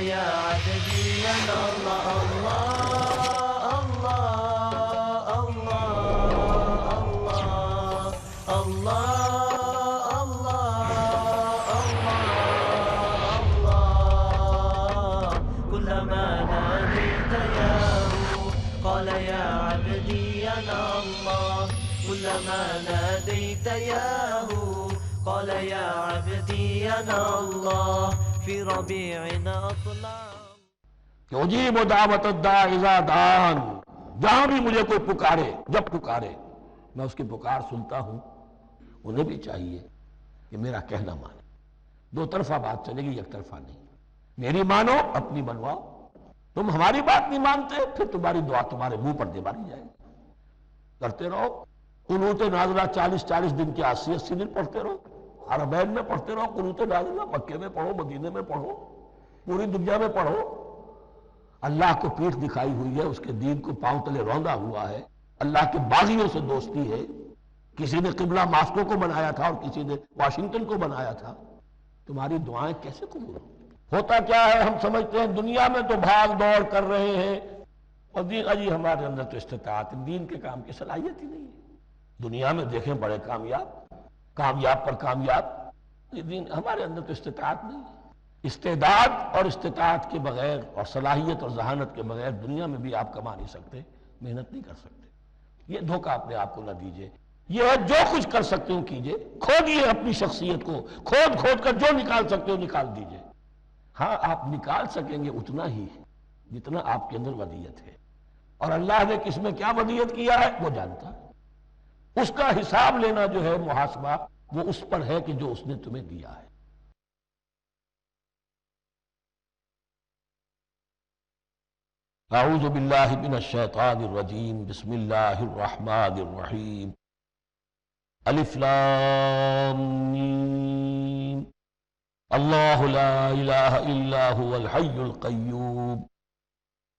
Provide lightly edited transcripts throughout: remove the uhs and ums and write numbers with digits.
يا عبدي أنا الله الله الله الله الله الله الله كلما ناديت ياه قال يا عبدي أنا الله كلما ناديت ياه قال يا عبدي أنا الله في ربيعنا أطلع کہ اجیب دعوت الداع اذا دعان، جہاں بھی مجھے کوئی پکارے، جب پکارے میں اس کی پکار سنتا ہوں۔ انہیں بھی چاہیے کہ میرا کہنا مانے، دو طرفہ بات چلے گی، یک طرفہ نہیں۔ میری مانو، اپنی منواؤ۔ تم ہماری بات نہیں مانتے، پھر تمہاری دعا تمہارے منہ پر دے ماری جائے گی۔ کرتے رہو قنوت نازلہ 40 دن کے 80 دن پڑھتے رہو، حرمین میں پڑھتے رہو قنوت نازلہ، مکے میں پڑھو، مدینے میں پڑھو، پوری دنیا میں پڑھو۔ اللہ کو پیٹھ دکھائی ہوئی ہے، اس کے دین کو پاؤں تلے روندا ہوا ہے، اللہ کے باغیوں سے دوستی ہے۔ کسی نے قبلہ ماسکو کو بنایا تھا اور کسی نے واشنگٹن کو بنایا تھا۔ تمہاری دعائیں کیسے قبول ہوں؟ ہوتا کیا ہے، ہم سمجھتے ہیں دنیا میں تو بھاگ دوڑ کر رہے ہیں اور دین اجی ہمارے اندر تو استطاعت، دین کے کام کی صلاحیت ہی نہیں ہے۔ دنیا میں دیکھیں بڑے کامیاب پر کامیاب، یہ دین ہمارے اندر تو استطاعت نہیں ہے۔ استعداد اور استطاعت کے بغیر اور صلاحیت اور ذہانت کے بغیر دنیا میں بھی آپ کما نہیں سکتے، محنت نہیں کر سکتے۔ یہ دھوکہ اپنے آپ کو نہ دیجئے۔ یہ ہے جو کچھ کر سکتے ہو کیجئے، کھودیے اپنی شخصیت کو، کھود کر جو نکال سکتے ہو نکال دیجئے۔ ہاں آپ نکال سکیں گے اتنا ہی جتنا آپ کے اندر ودیت ہے، اور اللہ نے کس میں کیا ودیت کیا ہے وہ جانتا ہے۔ اس کا حساب لینا جو ہے، محاسبہ، وہ اس پر ہے کہ جو اس نے تمہیں دیا ہے۔ اعوذ باللہ من الشیطان الرجیم، بسم اللہ الرحمن الرحیم۔ الف لام میم، اللہ لا الہ الا هو الحی القیوم،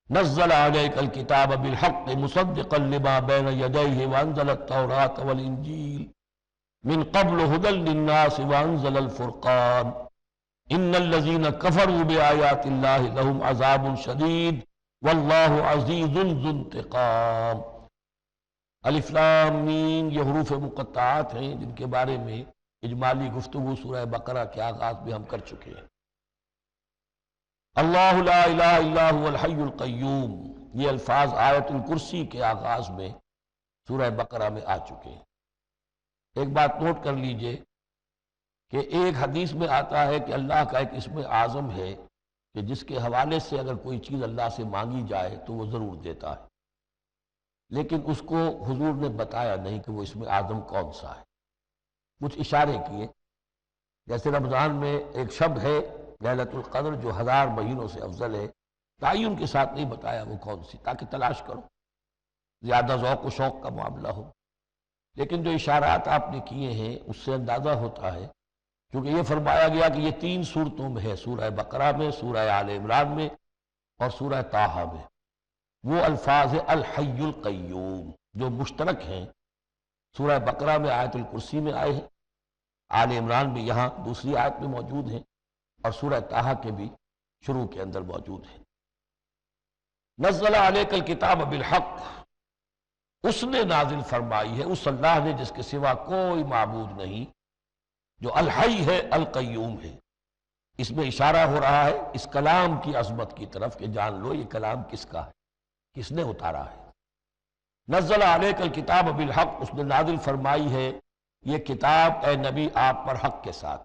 نزل علیک الکتاب بالحق مصدقا لما بین یدیہ وانزل التوراة والانجیل من قبل هدى للناس وانزل الفرقان ان الذین کفروا بآیات اللہ لهم عذاب شدید واللہ عزیز ذو انتقام۔ الف لام میم یہ حروف مقطعات ہیں جن کے بارے میں اجمالی گفتگو سورہ بقرہ کے آغاز میں ہم کر چکے ہیں۔ اللہ لا الہ الا هو الحی القیوم، یہ الفاظ آیت الکرسی کے آغاز میں سورہ بقرہ میں آ چکے ہیں۔ ایک بات نوٹ کر لیجئے کہ ایک حدیث میں آتا ہے کہ اللہ کا ایک اسم اعظم ہے کہ جس کے حوالے سے اگر کوئی چیز اللہ سے مانگی جائے تو وہ ضرور دیتا ہے، لیکن اس کو حضور نے بتایا نہیں کہ وہ اسم اعظم کون سا ہے۔ کچھ اشارے کیے، جیسے رمضان میں ایک شب ہے لیلۃ القدر جو 1000 مہینوں سے افضل ہے، تعین کے ساتھ نہیں بتایا وہ کون سی، تاکہ تلاش کرو، زیادہ ذوق و شوق کا معاملہ ہو۔ لیکن جو اشارات آپ نے کیے ہیں اس سے اندازہ ہوتا ہے، کیونکہ یہ فرمایا گیا کہ یہ 3 صورتوں میں ہے، سورہ بقرہ میں، سورہ آل عمران میں اور سورہ طٰہٰ میں۔ وہ الفاظ الحی القیوم جو مشترک ہیں، سورہ بقرہ میں آیت الکرسی میں آئے ہیں، آل عمران میں یہاں دوسری آیت میں موجود ہیں، اور سورہ طٰہٰ کے بھی شروع کے اندر موجود ہیں۔ نزل علیک الکتاب بالحق، اس نے نازل فرمائی ہے، اس اللہ نے جس کے سوا کوئی معبود نہیں، جو الحی ہے القیوم ہے۔ اس میں اشارہ ہو رہا ہے اس کلام کی عظمت کی طرف کہ جان لو یہ کلام کس کا ہے، کس نے اتارا ہے۔ نزل علیک الکتاب بالحق، اس نے نازل فرمائی ہے یہ کتاب اے نبی آپ پر حق کے ساتھ،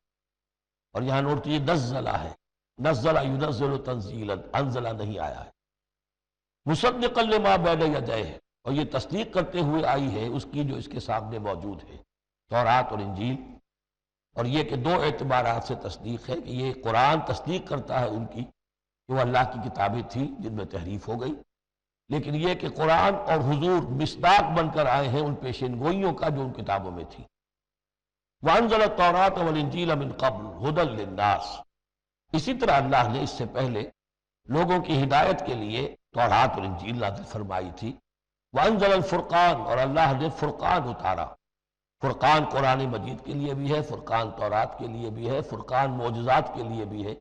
اور یہاں نوٹ کیجیے نزلہ ہے، نزل ینزل تنزیلا، انزلہ نہیں آیا ہے۔ مصدقا لما بین یدیہ، اور یہ تصدیق کرتے ہوئے آئی ہے اس کی جو اس کے سامنے موجود ہے، تورات اور انجیل۔ اور یہ کہ 2 اعتبارات سے تصدیق ہے کہ یہ قرآن تصدیق کرتا ہے ان کی کہ وہ اللہ کی کتابیں تھیں جن میں تحریف ہو گئی، لیکن یہ کہ قرآن اور حضور مصداق بن کر آئے ہیں ان پیشین گوئیوں کا جو ان کتابوں میں تھی۔ وَأَنزَلَ التَّوْرَاةَ وَالْإِنجِيلَ مِن قَبْلُ هُدًى لِلنَّاسِ، اسی طرح اللہ نے اس سے پہلے لوگوں کی ہدایت کے لیے تورات اور انجیل نازل فرمائی تھی۔ وَأَنزَلَ الْفُرْقَانَ، اور اللہ نے فرقان اتارا۔ فرقان قرآن مجید کے لیے بھی ہے، فرقان تورات کے لیے بھی ہے، فرقان معجزات کے لیے بھی ہے۔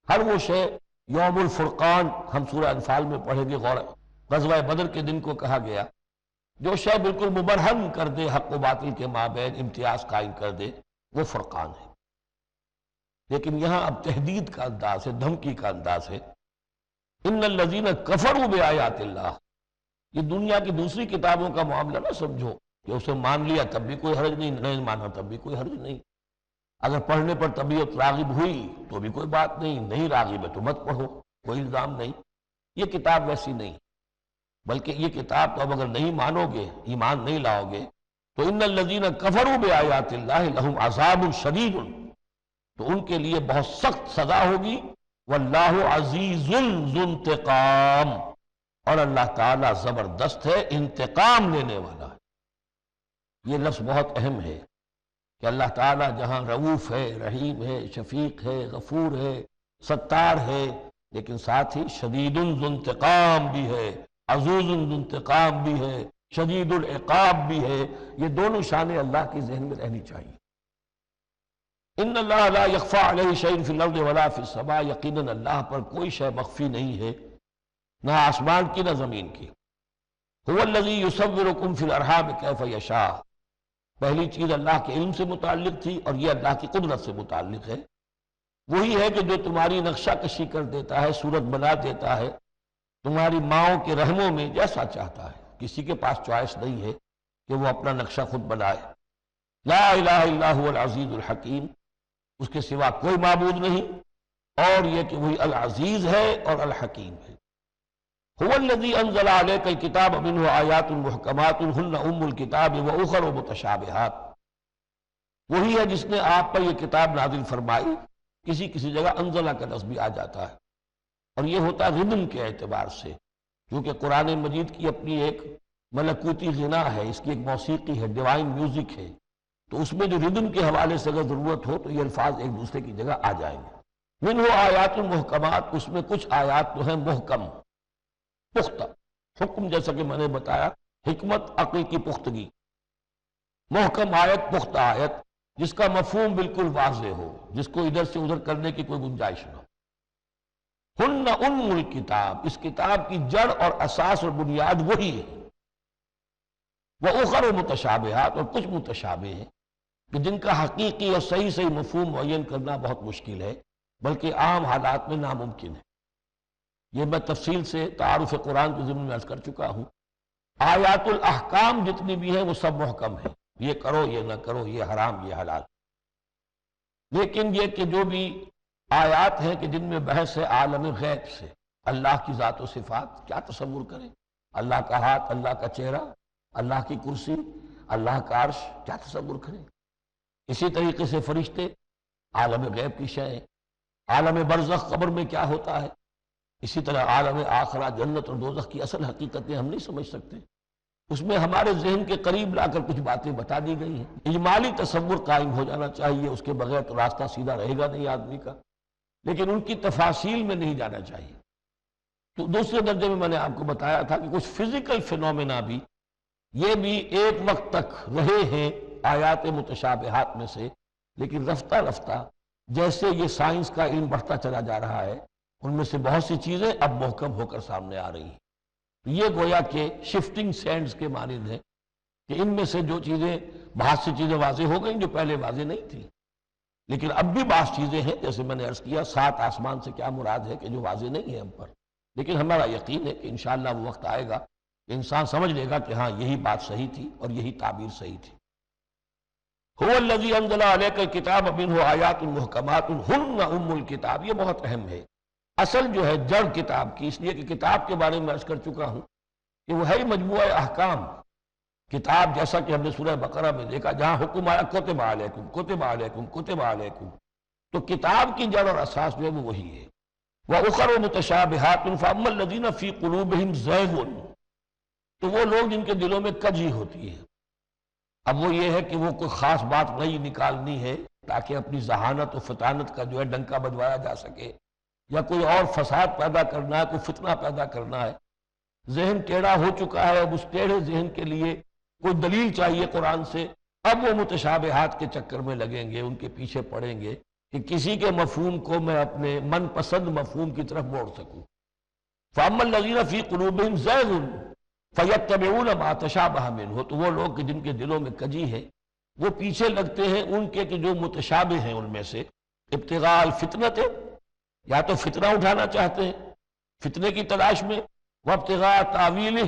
ہر وہ شے یوم الفرقان ہم سورہ انفال میں پڑھیں گے غور، غزوہ بدر کے دن کو کہا گیا جو شے بالکل مبرہن کر دے حق و باطل کے مابین امتیاز قائم کر دے وہ فرقان ہے۔ لیکن یہاں اب تہدید کا انداز ہے، دھمکی کا انداز ہے۔ ان الذین کفروا بآیات اللہ، یہ دنیا کی دوسری کتابوں کا معاملہ نہ سمجھو کہ اسے مان لیا تب بھی کوئی حرج نہیں، نہیں مانا تب بھی کوئی حرج نہیں، اگر پڑھنے پر طبیعت راغب ہوئی تو بھی کوئی بات نہیں، نہیں راغب ہے تو مت پڑھو، کوئی الزام نہیں۔ یہ کتاب ویسی نہیں، بلکہ یہ کتاب تو اب اگر نہیں مانو گے، ایمان نہیں لاؤ گے تو ان الذین کفروا بآیات اللہ لہم عذاب شدید، تو ان کے لیے بہت سخت سزا ہوگی۔ واللہ عزیز ذو انتقام، اور اللہ تعالیٰ زبردست ہے، انتقام لینے والا ہے۔ یہ لفظ بہت اہم ہے کہ اللہ تعالیٰ جہاں رؤوف ہے، رحیم ہے، شفیق ہے، غفور ہے، ستار ہے، لیکن ساتھ ہی شدید ذو انتقام بھی ہے، عزیز ذو انتقام بھی ہے، شدید العقاب بھی ہے۔ یہ دونوں شانیں اللہ کی ذہن میں رہنی چاہیے۔ ان اللہ لا یخفی علیہ شیء فی الارض ولا فی السماء، یقیناً اللہ پر کوئی شے مخفی نہیں ہے، نہ آسمان کی نہ زمین کی۔ هو الذی یصورکم فی الارحام کیف یشاء، پہلی چیز اللہ کے علم سے متعلق تھی اور یہ اللہ کی قدرت سے متعلق ہے۔ وہی ہے کہ جو تمہاری نقشہ کشی کر دیتا ہے، صورت بنا دیتا ہے تمہاری ماؤں کے رحموں میں جیسا چاہتا ہے، کسی کے پاس چوائس نہیں ہے کہ وہ اپنا نقشہ خود بنائے۔ لا الہ الا هو العزیز الحکیم، اس کے سوا کوئی معبود نہیں، اور یہ کہ وہی العزیز ہے اور الحکیم ہے۔ هو الذی انزل علیک الکتاب منہ آیات محکمات ہن ام الکتاب واخر متشابہات، وہی ہے جس نے آپ پر یہ کتاب نازل فرمائی۔ کسی کسی جگہ انزلہ کا لفظ بھی آ جاتا ہے، اور یہ ہوتا ہے ردم کے اعتبار سے، کیونکہ قرآن مجید کی اپنی ایک ملکوتی غنا ہے، اس کی ایک موسیقی ہے، ڈیوائن میوزک ہے، تو اس میں جو ردم کے حوالے سے اگر ضرورت ہو تو یہ الفاظ ایک دوسرے کی جگہ آ جائیں گے۔ منہ آیات محکمات، اس میں کچھ آیات تو ہیں محکم، پختہ، حکم جیسا کہ میں نے بتایا، حکمت عقل کی پختگی، محکم آیت، پختہ آیت جس کا مفہوم بالکل واضح ہو، جس کو ادھر سے ادھر کرنے کی کوئی گنجائش نہ ہو۔ ہن ام الکتاب، اس کتاب کی جڑ اور اساس اور بنیاد وہی ہے۔ وَأُخَرُ متشابہات، اور کچھ متشابہ ہیں کہ جن کا حقیقی اور صحیح صحیح مفہوم معین کرنا بہت مشکل ہے، بلکہ عام حالات میں ناممکن ہے۔ یہ میں تفصیل سے تعارف قرآن کے ضمن میں عرض کر چکا ہوں۔ آیات الاحکام جتنی بھی ہیں وہ سب محکم ہیں، یہ کرو یہ نہ کرو، یہ حرام یہ حلال۔ لیکن یہ کہ جو بھی آیات ہیں کہ جن میں بحث ہے عالم غیب سے، اللہ کی ذات و صفات، کیا تصور کریں؟ اللہ کا ہاتھ، اللہ کا چہرہ، اللہ کی کرسی، اللہ کا عرش، کیا تصور کریں؟ اسی طریقے سے فرشتے، عالم غیب کی شے، عالم برزخ قبر میں کیا ہوتا ہے، اسی طرح عالم آخرہ جنت اور دوزخ کی اصل حقیقتیں ہم نہیں سمجھ سکتے، اس میں ہمارے ذہن کے قریب لا کر کچھ باتیں بتا دی گئی ہیں۔ اجمالی تصور قائم ہو جانا چاہیے، اس کے بغیر تو راستہ سیدھا رہے گا نہیں آدمی کا، لیکن ان کی تفاصیل میں نہیں جانا چاہیے۔ تو دوسرے درجے میں نے آپ کو بتایا تھا کہ کچھ فزیکل فینومینا بھی یہ بھی ایک وقت تک رہے ہیں آیات متشابہات میں سے، لیکن رفتہ رفتہ جیسے یہ سائنس کا علم بڑھتا چلا جا رہا ہے، ان میں سے بہت سی چیزیں اب محکم ہو کر سامنے آ رہی ہیں۔ یہ گویا کہ شفٹنگ سینڈز کے مانند ہے کہ ان میں سے جو چیزیں، بہت سی چیزیں واضح ہو گئیں جو پہلے واضح نہیں تھیں، لیکن اب بھی بعض چیزیں ہیں، جیسے میں نے عرض کیا 7 آسمان سے کیا مراد ہے کہ جو واضح نہیں ہے ہم پر، لیکن ہمارا یقین ہے کہ انشاءاللہ وہ وقت آئے گا کہ انسان سمجھ لے گا کہ ہاں یہی بات صحیح تھی اور یہی تعبیر صحیح تھی۔ هو الذی انزل علیک الکتاب منہ آیات محکمات ہن ام الکتاب، یہ بہت اہم ہے۔ اصل جو ہے جڑ کتاب کی، اس لیے کہ کتاب کے بارے میں عرض کر چکا ہوں کہ وہ ہے مجموعہ احکام۔ کتاب جیسا کہ ہم نے سورہ بقرہ میں دیکھا جہاں حکم آیا کتب علیکم کتب علیکم کتب علیکم، تو کتاب کی جڑ اور اساس جو ہے وہ وہی ہے۔ وَأُخَرُ مُتَشَابِهَاتٌ فَأَمَّا الَّذِينَ فِي قُلُوبِهِمْ زَيْغٌ، تو وہ لوگ جن کے دلوں میں کجی ہوتی ہے، اب وہ یہ ہے کہ وہ کوئی خاص بات نہیں نکالنی ہے تاکہ اپنی ذہانت و فطانت کا جو ہے ڈنکا بجوایا جا سکے، یا کوئی اور فساد پیدا کرنا ہے، کوئی فتنہ پیدا کرنا ہے، ذہن ٹیڑھا ہو چکا ہے، اب اس ٹیڑھے ذہن کے لیے کوئی دلیل چاہیے قرآن سے، اب وہ متشابہات کے چکر میں لگیں گے، ان کے پیچھے پڑیں گے کہ کہ کسی کے مفہوم کو میں اپنے من پسند مفہوم کی طرف موڑ سکوں۔ فَأَمَّا الَّذِينَ فِي قُلُوبِهِمْ زَيْغٌ فَيَتَّبِعُونَ مَا تَشَابَهَ مِنْهُ، تو وہ لوگ کہ جن کے دلوں میں کجی ہے وہ پیچھے لگتے ہیں ان کے کہ جو متشابہ ہیں ان میں سے، ابتغاء الفتنۃ، یا تو فتنہ اٹھانا چاہتے ہیں فتنے کی تلاش میں، وابتغاء تاویلہ،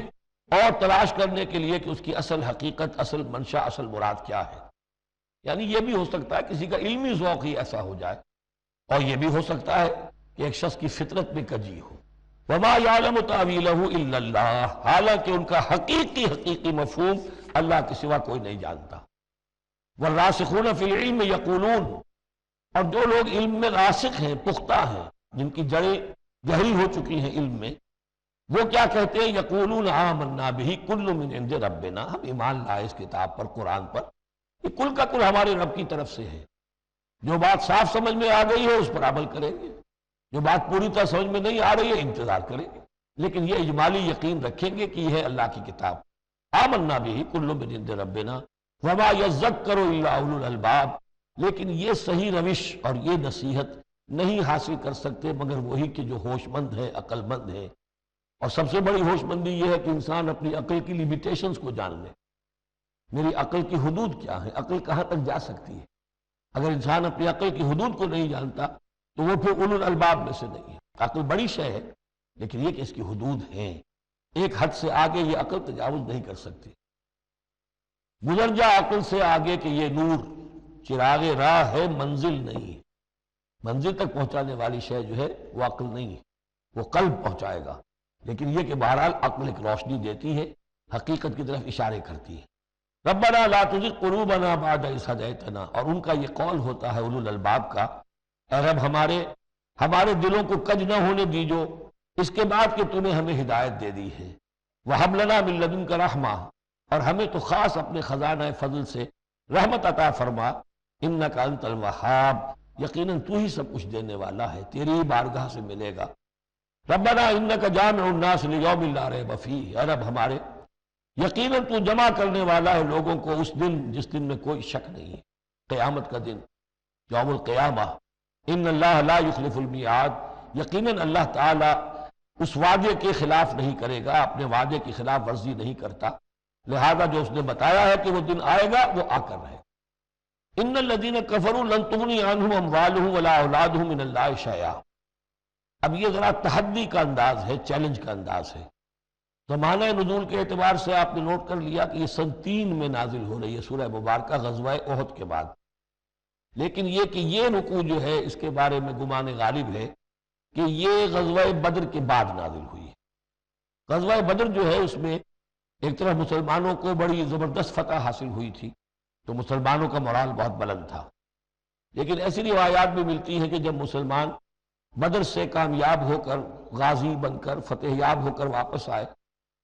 اور تلاش کرنے کے لیے کہ اس کی اصل حقیقت، اصل منشا، اصل مراد کیا ہے۔ یعنی یہ بھی ہو سکتا ہے کسی کا علمی ذوق ہی ایسا ہو جائے، اور یہ بھی ہو سکتا ہے کہ ایک شخص کی فطرت میں کجی ہو۔ وما یعلم تاویلہ الا اللہ، حالانکہ ان کا حقیقی مفہوم اللہ کے سوا کوئی نہیں جانتا۔ والراسخون فی العلم یقولون، اور جو لوگ علم میں راسخ ہیں، پختہ ہیں، جن کی جڑیں گہری ہو چکی ہیں علم میں، وہ کیا کہتے ہیں؟ یقولون آمنا بہ کل من عند ربنا، ہم ایمان لائے اس کتاب پر، قرآن پر، یہ کل کا کل ہمارے رب کی طرف سے ہے۔ جو بات صاف سمجھ میں آ گئی ہے اس پر عمل کریں گے، جو بات پوری طرح سمجھ میں نہیں آ رہی ہے انتظار کریں گے، لیکن یہ اجمالی یقین رکھیں گے کہ یہ ہے اللہ کی کتاب۔ آمنا بہ کل من عند ربنا وما یذکر الا اولو الالباب، لیکن یہ صحیح روش اور یہ نصیحت نہیں حاصل کر سکتے مگر وہی کہ جو ہوش مند ہے، عقل مند ہے۔ اور سب سے بڑی ہوش مندی یہ ہے کہ انسان اپنی عقل کی لیمیٹیشنز کو جان لے، میری عقل کی حدود کیا ہے، عقل کہاں تک جا سکتی ہے۔ اگر انسان اپنی عقل کی حدود کو نہیں جانتا تو وہ پھر اولو الالباب میں سے نہیں ہے۔ عقل بڑی شے ہے لیکن یہ کہ اس کی حدود ہیں، ایک حد سے آگے یہ عقل تجاوز نہیں کر سکتی۔ گزر جا عقل سے آگے کہ یہ نور چراغ راہ ہے، منزل نہیں ہے۔ منزل تک پہنچانے والی شے جو ہے وہ عقل نہیں ہے، وہ قلب پہنچائے گا، لیکن یہ کہ بہرحال عقل ایک روشنی دیتی ہے، حقیقت کی طرف اشارے کرتی ہے۔ ربنا لا تزغ قلوبنا بعد اذ ہدیتنا، اور ان کا یہ قول ہوتا ہے اولو الالباب کا، اے رب ہمارے دلوں کو کج نہ ہونے دیجو اس کے بعد کہ تو نے ہمیں ہدایت دے دی ہے۔ وہب لنا من لدنک رحمہ، اور ہمیں تو خاص اپنے خزانہ فضل سے رحمت عطا فرما، انک انت الوہاب، یقیناً تو ہی سب کچھ دینے والا ہے، تیری ہی بارگاہ سے ملے گا۔ ربنا انک جامع الناس لیوم لا ریب فیہ، اے رب ہمارے یقیناً تو جمع کرنے والا ہے لوگوں کو اس دن جس دن میں کوئی شک نہیں ہے، قیامت کا دن، یوم القیامہ۔ ان اللہ لا یخلف المیعاد، یقیناً اللہ تعالی اس وعدے کے خلاف نہیں کرے گا، اپنے وعدے کی خلاف ورزی نہیں کرتا، لہذا جو اس نے بتایا ہے کہ وہ دن آئے گا وہ آ کر رہے۔ ان الذین کفروا لن تغنی عنہم اموالہم ولا اولادہم من اللہ شیئا، اب یہ ذرا تحدی کا انداز ہے، چیلنج کا انداز ہے۔ زمانہ نزول کے اعتبار سے آپ نے نوٹ کر لیا کہ یہ سن 3 میں نازل ہو رہی ہے سورہ مبارکہ غزوہ احد کے بعد، لیکن یہ کہ یہ رکوع جو ہے اس کے بارے میں گمان غالب ہے کہ یہ غزوہ بدر کے بعد نازل ہوئی ہے۔ غزوہ بدر جو ہے اس میں ایک طرف مسلمانوں کو بڑی زبردست فتح حاصل ہوئی تھی تو مسلمانوں کا مورال بہت بلند تھا، لیکن ایسی روایات بھی ملتی ہیں کہ جب مسلمان بدر سے کامیاب ہو کر، غازی بن کر، فتح یاب ہو کر واپس آئے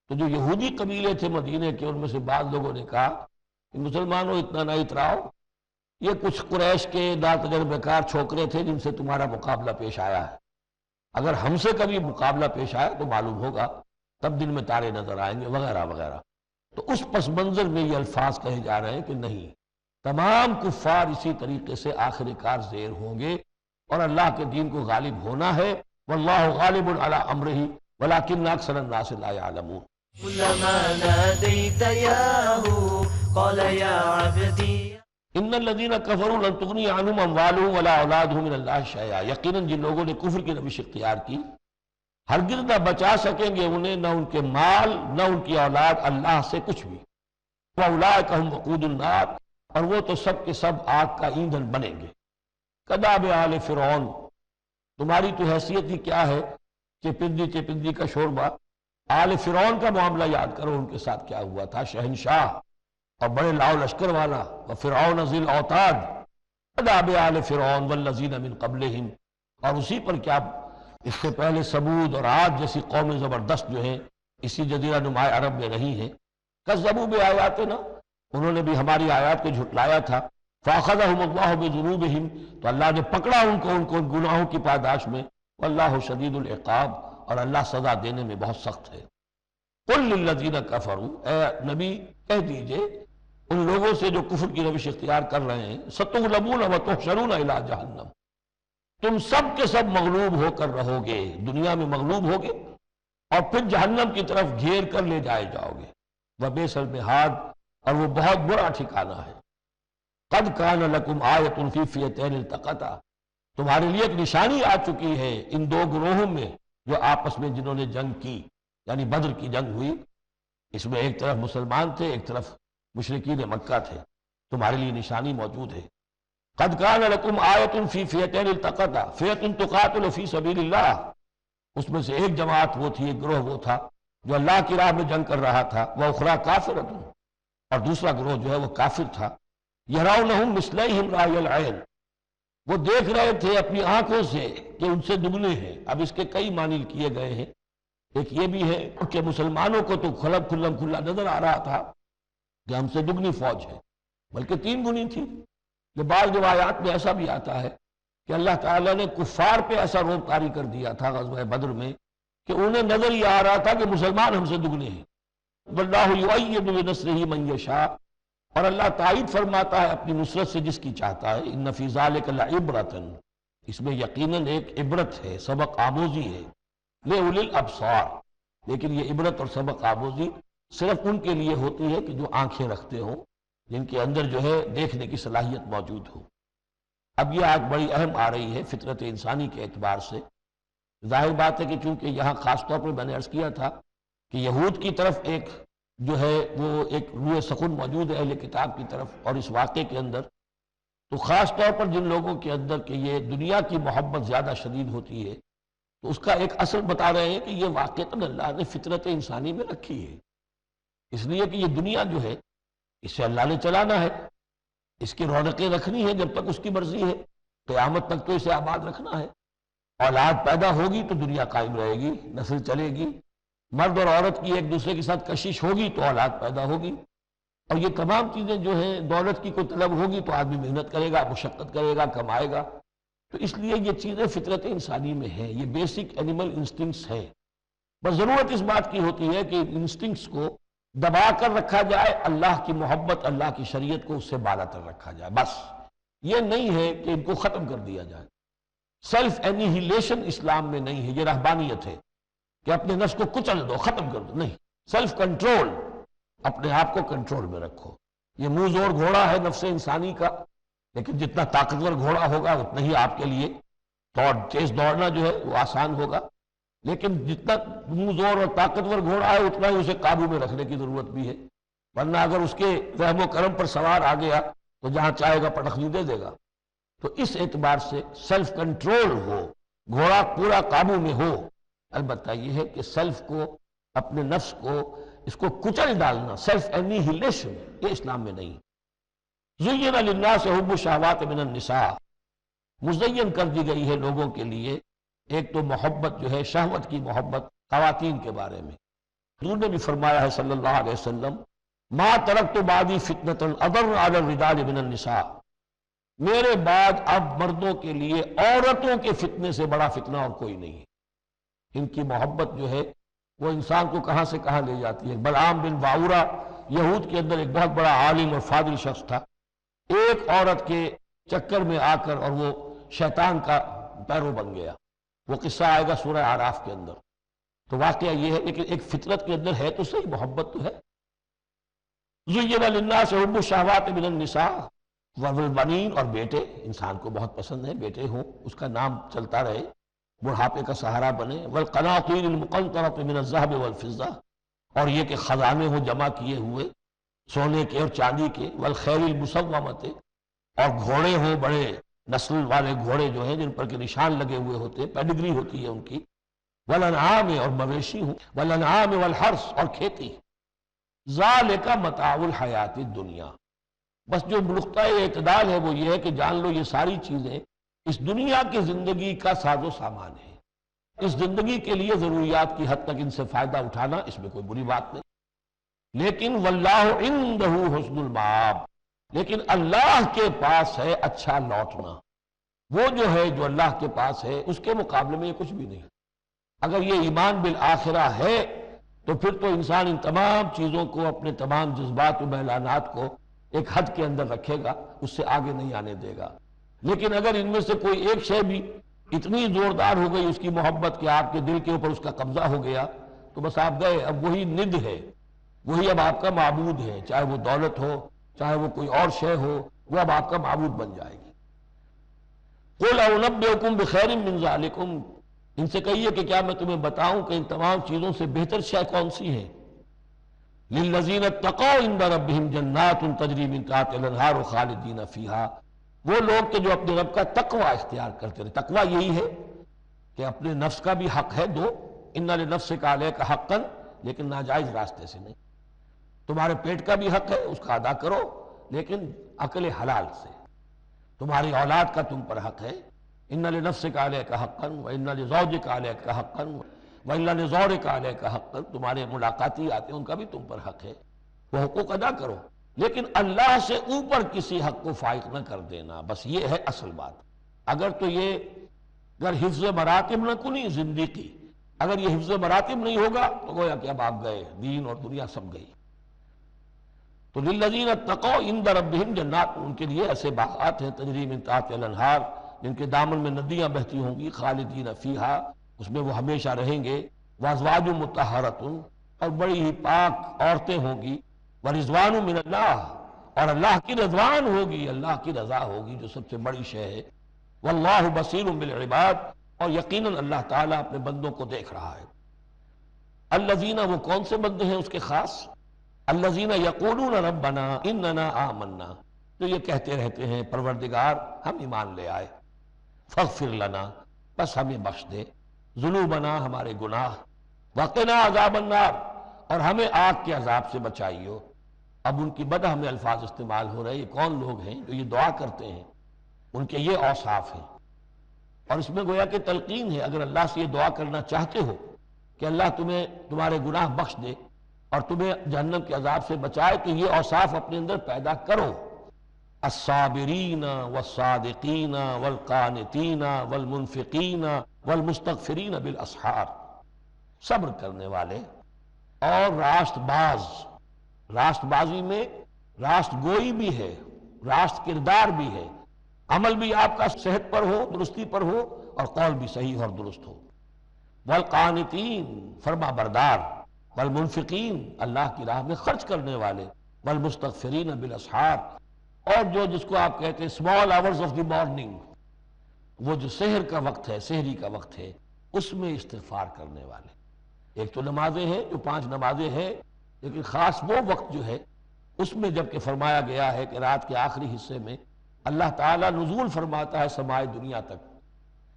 تو جو یہودی قبیلے تھے مدینے کے، ان میں سے بعض لوگوں نے کہا کہ مسلمانوں اتنا نہ اتراؤ، یہ کچھ قریش کے ناتجربہ کار چھوکرے تھے جن سے تمہارا مقابلہ پیش آیا ہے، اگر ہم سے کبھی مقابلہ پیش آیا تو معلوم ہوگا، تب دن میں تارے نظر آئیں گے وغیرہ وغیرہ۔ تو اس پس منظر میں یہ الفاظ کہے جا رہے ہیں کہ نہیں، تمام کفار اسی طریقے سے آخر کار زیر ہوں گے اور اللہ کے دین کو غالب ہونا ہے، واللہ غالب علی امرہ ولکن اکثر الناس لا یعلمون۔ كلما ناديت ياه قال يا عبدي ان الذین کفروا لن تغنی عنہم اموالہم ولا اولادہم من اللہ شیئا، یقیناً جن لوگوں نے کفر کی روش اختیار کی ہرگز نہ بچا سکیں گے انہیں، نہ ان کے مال نہ ان کی اولاد اللہ سے کچھ بھی۔ وَأُولَٰئِكَ هُمْ وَقُودُ النَّارِ، اور وہ تو سب کے سب آگ کا ایندھن بنیں گے۔ کداب آل فرعون، تمہاری تو حیثیت ہی کیا ہے، چپندی کا شوربہ۔ آل فرعون کا معاملہ یاد کرو، ان کے ساتھ کیا ہوا تھا، شہنشاہ اور بڑے لاؤ لشکر والا، وفرعون ذی الاوتاد، کداب آل فرعون والذین من قبلہم، اور اسی پر کیا اس سے پہلے ثمود اور عاد جیسی قومیں زبردست جو ہیں اسی جزیرہ نما عرب میں رہی ہیں، کذبوا بآیاتنا، انہوں نے بھی ہماری آیات کو جھٹلایا تھا، فاخذہم اللہ بذنوبہم، تو اللہ نے پکڑا ان کو گناہوں کی پاداش میں، واللہ شدید العقاب، اور اللہ سزا دینے میں بہت سخت ہے۔ قل للذین کفروا، اے نبی کہہ دیجئے ان لوگوں سے جو کفر کی روش اختیار کر رہے ہیں، ستغلبون وتحشرون الی جہنم، تم سب کے سب مغلوب ہو کر رہو گے، دنیا میں مغلوب ہوگے اور پھر جہنم کی طرف گھیر کر لے جائے جاؤ گے۔ وَبِئْسَ الْمِہَادُ، اور وہ بہت برا ٹھکانہ ہے۔ قَدْ كَانَ لَكُمْ آیَةٌ فِي فِئَتَيْنِ الْتَقَتَا، تمہارے لیے ایک نشانی آ چکی ہے ان دو گروہوں میں جو آپس میں جنہوں نے جنگ کی، یعنی بدر کی جنگ ہوئی، اس میں ایک طرف مسلمان تھے، ایک طرف مشرکین مکہ تھے، تمہارے لیے نشانی موجود ہے۔ قد کان لکم آیۃ فی فئتین التقطا، فئۃ تقاتل فی سبیل اللہ، اس میں سے ایک جماعت وہ تھی، ایک گروہ وہ تھا جو اللہ کی راہ میں جنگ کر رہا تھا، وأخری کافرۃ، اور دوسرا گروہ جو ہے وہ کافر تھا۔ یرونہم مثلیہم رأی العین، وہ دیکھ رہے تھے اپنی آنکھوں سے کہ ان سے دگنے ہیں۔ اب اس کے کئی معنی کیے گئے ہیں، ایک یہ بھی ہے کہ مسلمانوں کو تو کھلا نظر آ رہا تھا کہ ہم سے دگنی فوج ہے، بلکہ 3 گنی تھی۔ یہ بعض روایات میں ایسا بھی آتا ہے کہ اللہ تعالیٰ نے کفار پہ ایسا روب طاری کر دیا تھا غزوہ بدر میں کہ انہیں نظر یہ آ رہا تھا کہ مسلمان ہم سے دگنے ہیں۔ واللہ یؤید بنصرہ من یشاء، اور اللہ تائید فرماتا ہے اپنی نصرت سے جس کی چاہتا ہے۔ ان فی ذلک لعبرۃ، اس میں یقیناً ایک عبرت ہے، سبق آموزی ہے، لأولی الابصار، لیکن یہ عبرت اور سبق آموزی صرف ان کے لیے ہوتی ہے کہ جو آنکھیں رکھتے ہوں، جن کے اندر جو ہے دیکھنے کی صلاحیت موجود ہو۔ اب یہ آج بڑی اہم آ رہی ہے فطرت انسانی کے اعتبار سے۔ ظاہر بات ہے کہ چونکہ یہاں خاص طور پر میں نے عرض کیا تھا کہ یہود کی طرف ایک جو ہے وہ ایک روح سخن موجود ہے اہل کتاب کی طرف، اور اس واقعے کے اندر تو خاص طور پر جن لوگوں کے اندر کہ یہ دنیا کی محبت زیادہ شدید ہوتی ہے، تو اس کا ایک اثر بتا رہے ہیں کہ یہ واقعتاً اللہ نے فطرت انسانی میں رکھی ہے، اس لیے کہ یہ دنیا جو ہے اسے اللہ نے چلانا ہے، اس کی رونقیں رکھنی ہے جب تک اس کی مرضی ہے، قیامت تک تو اسے آباد رکھنا ہے۔ اولاد پیدا ہوگی تو دنیا قائم رہے گی، نسل چلے گی، مرد اور عورت کی ایک دوسرے کے ساتھ کشش ہوگی تو اولاد پیدا ہوگی، اور یہ تمام چیزیں جو ہیں دولت کی کوئی طلب ہوگی تو آدمی محنت کرے گا، مشقت کرے گا، کمائے گا۔ تو اس لیے یہ چیزیں فطرت انسانی میں ہیں، یہ بیسک اینیمل انسٹنکٹس ہیں۔ بس ضرورت اس بات کی ہوتی ہے کہ انسٹنکٹس کو دبا کر رکھا جائے، اللہ کی محبت، اللہ کی شریعت کو اس سے بالا تر رکھا جائے، بس یہ نہیں ہے کہ ان کو ختم کر دیا جائے۔ سیلف اینیہیلیشن اسلام میں نہیں ہے، یہ رہبانیت ہے کہ اپنے نفس کو کچل دو، ختم کر دو، نہیں، سیلف کنٹرول، اپنے آپ کو کنٹرول میں رکھو۔ یہ منہ زور گھوڑا ہے نفس انسانی کا، لیکن جتنا طاقتور گھوڑا ہوگا اتنا ہی آپ کے لیے تیز دوڑنا جو ہے وہ آسان ہوگا، لیکن جتنا منہ زور اور طاقتور گھوڑا ہے اتنا ہی اسے قابو میں رکھنے کی ضرورت بھی ہے، ورنہ اگر اس کے رحم و کرم پر سوار آ گیا تو جہاں چاہے گا پٹخنی دے دے گا۔ تو اس اعتبار سے سیلف کنٹرول ہو، گھوڑا پورا قابو میں ہو۔ البتہ یہ ہے کہ سیلف کو، اپنے نفس کو، اس کو کچل ڈالنا، سیلف اینیہیلیشن، یہ اسلام میں نہیں۔ زین للناس حب الشہوات من النساء، مزین کر دی گئی ہے لوگوں کے لیے ایک تو محبت جو ہے شہوت کی محبت خواتین کے بارے میں۔ حضور نے بھی فرمایا ہے صلی اللہ علیہ وسلم، ما ترکت بعدی فتنۃ اضر علی الرجال من النساء، میرے بعد اب مردوں کے لیے عورتوں کے فتنے سے بڑا فتنہ اور کوئی نہیں ہے۔ ان کی محبت جو ہے وہ انسان کو کہاں سے کہاں لے جاتی ہے۔ بلعام بن باورا یہود کے اندر ایک بہت بڑا عالم اور فاضل شخص تھا، ایک عورت کے چکر میں آ کر اور وہ شیطان کا پیرو بن گیا۔ وہ قصہ آئے گا سورہ اعراف کے اندر۔ تو واقعہ یہ ہے، لیکن ایک فطرت کے اندر ہے تو صحیح، محبت تو ہے۔ زین للناس حب الشہوات من النساء والبنین، اور بیٹے انسان کو بہت پسند ہے، بیٹے ہوں، اس کا نام چلتا رہے، بڑھاپے کا سہارا بنے۔ والقناطیر المقنطرۃ من الذهب والفضہ، اور یہ کہ خزانے ہوں جمع کیے ہوئے سونے کے اور چاندی کے۔ والخیل المسومۃ، اور گھوڑے ہوں بڑے نسل والے گھوڑے جو ہیں جن پر کے نشان لگے ہوئے ہوتے ہیں، پیڈگری ہوتی ہے ان کی۔ والانعام، اور مویشی ہوں۔ والانعام والحرث، اور کھیتی۔ ذالک متاع الحیات الدنیا، بس جو نقطہ اعتدال ہے وہ یہ ہے کہ جان لو یہ ساری چیزیں اس دنیا کی زندگی کا ساز و سامان ہے، اس زندگی کے لیے ضروریات کی حد تک ان سے فائدہ اٹھانا، اس میں کوئی بری بات نہیں، لیکن واللہ عندہ حسن المآب، لیکن اللہ کے پاس ہے اچھا لوٹنا۔ وہ جو ہے جو اللہ کے پاس ہے اس کے مقابلے میں یہ کچھ بھی نہیں۔ اگر یہ ایمان بالآخرہ ہے تو پھر تو انسان ان تمام چیزوں کو، اپنے تمام جذبات و میلانات کو ایک حد کے اندر رکھے گا، اس سے آگے نہیں آنے دے گا۔ لیکن اگر ان میں سے کوئی ایک شے بھی اتنی زوردار ہو گئی اس کی محبت کہ آپ کے دل کے اوپر اس کا قبضہ ہو گیا، تو بس آپ گئے، اب وہی ند ہے، وہی اب آپ کا معبود ہے، چاہے وہ دولت ہو، چاہے وہ کوئی اور شے ہو، وہ اب آپ کا معبود بن جائے گی۔ قُلْ أَنَبِّئُكُمْ بِخَيْرٍ مِّن ذَلِكُمْ، ان سے کہیے کہ کیا میں تمہیں بتاؤں کہ ان تمام چیزوں سے بہتر شے کون سی ہے؟ لِلَّذِينَ اتَّقَوْا عِندَ رَبِّهِمْ جَنَّاتٌ تَجْرِي مِن تَحْتِهَا الْأَنْهَارُ خَالِدِينَ فِيهَا، وہ لوگ کہ جو اپنے رب کا تقوی اختیار کرتے رہے۔ تقوی یہی ہے کہ اپنے نفس کا بھی حق ہے دو، اِنَّ لِنَفْسِكَ عَلَيْكَ حَقًّا، لیکن ناجائز راستے سے نہیں۔ تمہارے پیٹ کا بھی حق ہے، اس کا ادا کرو، لیکن عقل حلال سے۔ تمہاری اولاد کا تم پر حق ہے، اِنَّ لِنَفْسِكَ عَلَيْكَ حَقًّا وَإِنَّ لِزَوْجِكَ عَلَيْكَ حَقًّا وَإِنَّ لِزَوْرِكَ عَلَيْكَ حَقًّا، تمہارے ملاقاتی آتے ہیں ان کا بھی تم پر حق ہے، وہ حقوق ادا کرو، لیکن اللہ سے اوپر کسی حق کو فائق نہ کر دینا، بس یہ ہے اصل بات۔ اگر تو یہ اگر حفظ مراتب نہ کنی زندگی، اگر یہ حفظ مراتب نہیں ہوگا تو گویا کہ اب آپ گئے، دین اور دنیا سب گئی۔ تو للذین اتقوا عند ربہم جنات، ان کے لیے ایسے باغات ہیں تجری من تحتہا الانہار، جن کے دامن میں ندیاں بہتی ہوں گی، خالدین فیہا، اس میں وہ ہمیشہ رہیں گے، وازواج مطہرۃ، اور بڑی ہی پاک عورتیں ہوں گی، ورضوان من اللہ، اور اللہ کی رضوان ہوگی، اللہ کی رضا ہوگی جو سب سے بڑی شے ہے، واللہ بصیر بالعباد، اور یقیناً اللہ تعالیٰ اپنے بندوں کو دیکھ رہا ہے۔ الذین، وہ کون سے بندے ہیں اس کے خاص؟ الذین یقولون ربنا اننا آمنا، جو یہ کہتے رہتے ہیں پروردگار ہم ایمان لے آئے، فاغفر لنا، بس ہمیں بخش دے، ذنوبنا، ہمارے گناہ، وقنا عذاب النار، اور ہمیں آگ کے عذاب سے بچائیو۔ اب ان کی بدح میں الفاظ استعمال ہو رہے، یہ کون لوگ ہیں جو یہ دعا کرتے ہیں؟ ان کے یہ اوصاف ہیں، اور اس میں گویا کہ تلقین ہے، اگر اللہ سے یہ دعا کرنا چاہتے ہو کہ اللہ تمہیں تمہارے گناہ بخش دے اور تمہیں جہنم کے عذاب سے بچائے، تو یہ اوصاف اپنے اندر پیدا کرو۔ الصابرین والصادقین والقانتین والمنفقین والمستغفرین بالاسحار، صبر کرنے والے اور راست باز، راست بازی میں راست گوئی بھی ہے، راست کردار بھی ہے، عمل بھی آپ کا صحت پر ہو، درستی پر ہو، اور قول بھی صحیح اور درست ہو۔ والقانتین، فرما بردار، والمنفقین، اللہ کی راہ میں خرچ کرنے والے، والمستغفرین بالاسحار، اور جو جس کو آپ کہتے ہیں small hours of the morning، وہ جو سحر کا وقت ہے، سحری کا وقت ہے، اس میں استغفار کرنے والے۔ ایک تو نمازیں ہیں جو 5 نمازیں ہیں، لیکن خاص وہ وقت جو ہے اس میں جبکہ فرمایا گیا ہے کہ رات کے آخری حصے میں اللہ تعالیٰ نزول فرماتا ہے سمائے دنیا تک،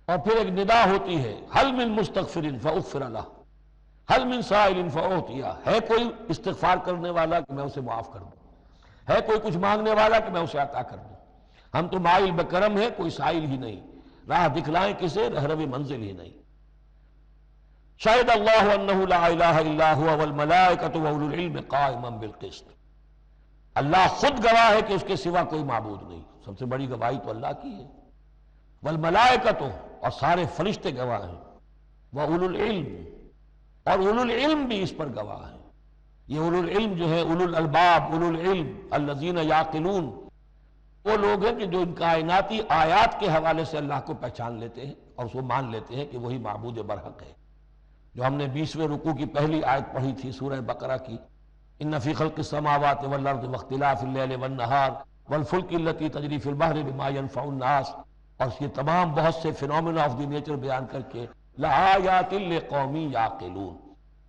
اور پھر ایک ندا ہوتی ہے، حل من مستغفر فاغفر لہ، حل من سائل فاعطیہ، ہے کوئی استغفار کرنے والا کہ میں اسے معاف کر دوں، ہے کوئی کچھ مانگنے والا کہ میں اسے عطا کر دوں۔ ہم تو مائل بکرم ہیں، کوئی سائل ہی نہیں، راہ دکھلائیں کسے، رہرو منزل ہی نہیں۔ شہد اللہ انہ لا الہ الا ہوا والملائکۃ واولو العلم قائما بالقسط، اللہ خود گواہ ہے کہ اس کے سوا کوئی معبود نہیں، سب سے بڑی گواہی تو اللہ کی ہے، والملائکۃ، اور سارے فرشتے گواہ ہیں، واولو العلم، اور اولو العلم بھی اس پر گواہ ہیں۔ یہ اولو العلم جو ہے، اولو الالباب، اولو العلم الذین یعقلون، وہ لوگ ہیں کہ جو ان کائناتی آیات کے حوالے سے اللہ کو پہچان لیتے ہیں اور اس کو مان لیتے ہیں کہ وہی معبود برحق ہے۔ جو ہم نے 20ویں رکوع کی پہلی آیت پڑھی تھی سورہ بقرہ کی، ان فی خلق السماوات والارض واختلاف اللیل والنہار والفلک التی تجری فی البحر بما ینفع الناس، اور یہ تمام بہت سے فینومینا آف دی نیچر بیان کر کے لآیات لقوم یعقلون،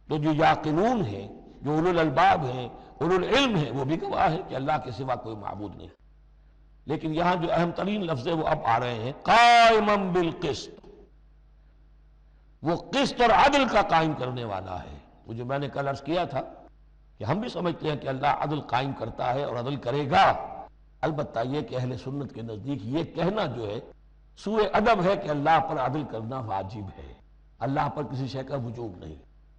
تو جو یعقلون ہیں، جو اولو الالباب ہیں، اولو العلم ہیں، وہ بھی گواہ ہے کہ اللہ کے سوا کوئی معبود نہیں۔ لیکن یہاں جو اہم ترین لفظ ہے وہ اب آ رہے ہیں، قائما بالقسط، وہ قسط اور عدل کا قائم کرنے والا ہے۔ وہ جو میں نے کل عرض کیا تھا کہ ہم بھی سمجھتے ہیں کہ اللہ عدل قائم کرتا ہے اور عدل کرے گا، البتہ یہ کہ اہل سنت کے نزدیک یہ کہنا جو ہے سوء ادب ہے کہ اللہ پر عدل کرنا واجب ہے، اللہ پر کسی شے کا وجوب نہیں،